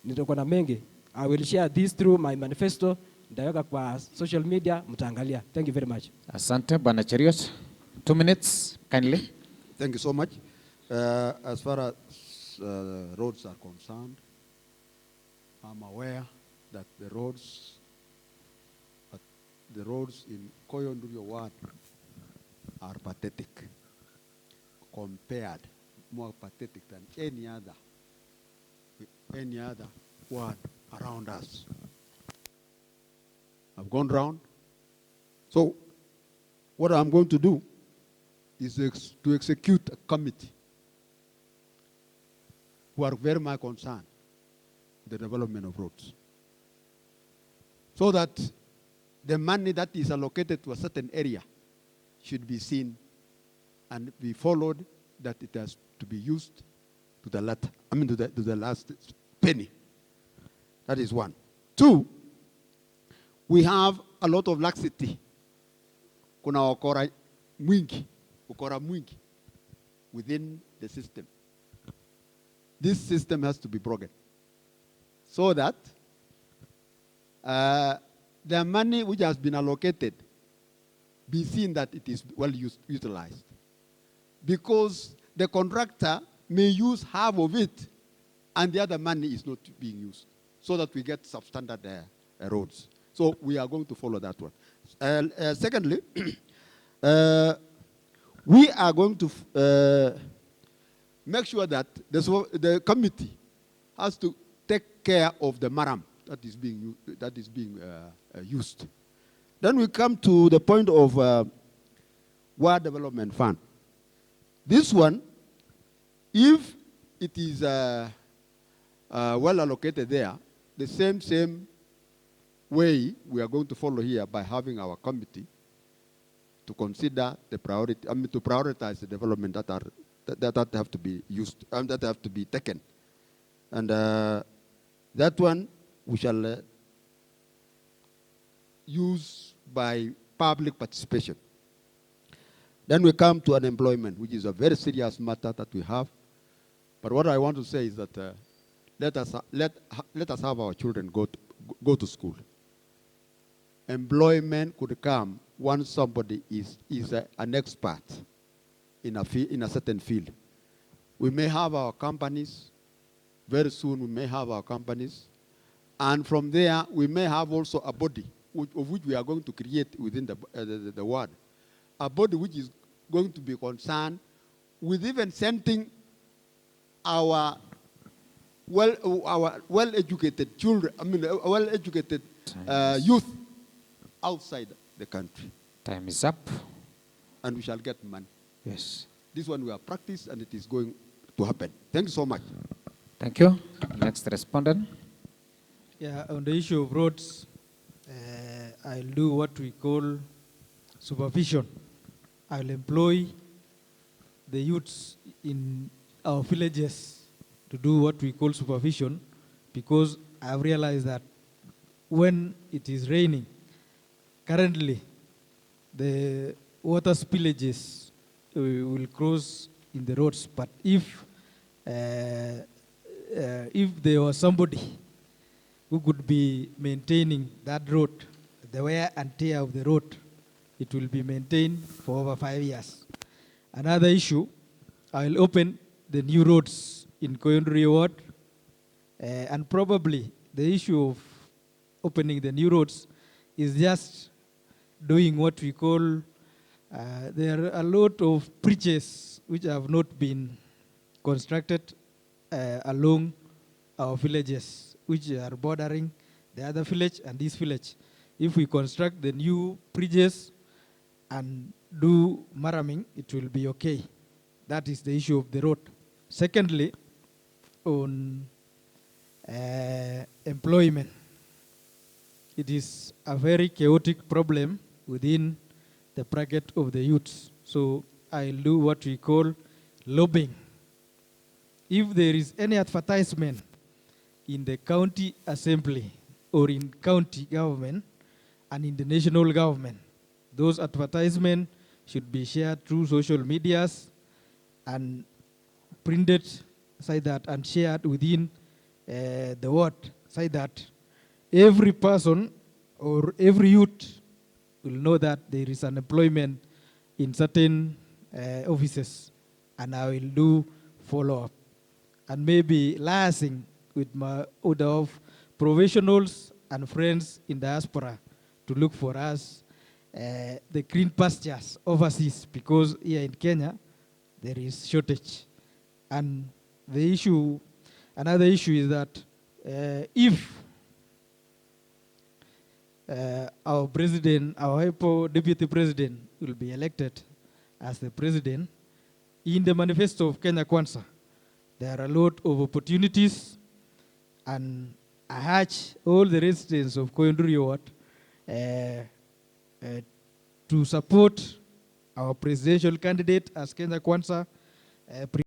nitakuwa na mengi. I will share this through my manifesto. Nitaweka kwa social media, mtaangalia. Thank you very much. Asante Bwana Cheriot. 2 minutes kindly. Thank you so much. As far as roads are concerned, I'm aware that the roads in Koyo Ndurio ward are pathetic, compared, more pathetic than any other ward around us. I've gone round. So what I'm going to do is to execute a committee who are very much concerned with the development of roads, so that the money that is allocated to a certain area should be seen and be followed, that it has to be used to the last penny. That is 1. 2, we have a lot of laxity. Kuna ukora mwingi within the system. This system has to be broken so that the money which has been allocated be seen that it is well utilized. Because the contractor may use half of it and the other money is not being used, so that we get substandard roads. So we are going to follow that one. Secondly, we are going to make sure that the committee has to take care of the maram that is being used. Then we come to the point of Ward Development Fund. This one, if it is well allocated there, the same way we are going to follow here by having our committee to consider the priority, to prioritize the development that have to be used, that have to be taken. And that one we shall use by public participation. Then we come to unemployment, which is a very serious matter that we have. But what I want to say is that let us have our children go to school. Employment could come once somebody is an expert in a certain field. We may have our companies. Very soon we may have our companies. And from there, we may have also a body of which we are going to create within the ward. A body which is going to be concerned with even sending our well-educated children, well-educated youth outside the country. Time is up. And we shall get money. Yes. This one we have practiced and it is going to happen. Thank you so much. Thank you. Next respondent. Yeah, on the issue of roads, I'll do what we call supervision. I'll employ the youths in our villages to do what we call supervision, because I've realized that when it is raining, currently the water spillages will cross in the roads. But if there was somebody who could be maintaining that road, the wear and tear of the road, it will be maintained for over 5 years. Another issue, I'll open the new roads in Ndurio ward, and probably the issue of opening the new roads is just doing what we call, there are a lot of bridges which have not been constructed along our villages, which are bordering the other village and this village. If we construct the new bridges and do maraming, it will be okay. That is the issue of the road. Secondly, on employment, it is a very chaotic problem within the bracket of the youths. So I'll do what we call lobbying. If there is any advertisement in the county assembly or in county government and in the national government, those advertisements should be shared through social medias and printed so that and shared within the ward, so that every person or every youth will know that there is an employment in certain offices, and I will do follow-up. And maybe liaising with my order of professionals and friends in diaspora to look for us the green pastures overseas, because here in Kenya there is shortage. And the issue, another issue is that if our president, our deputy president will be elected as the president, in the manifesto of Kenya Kwanza, there are a lot of opportunities, and I urge all the residents of Ndurio ward to support our presidential candidate as Kenya Kwanza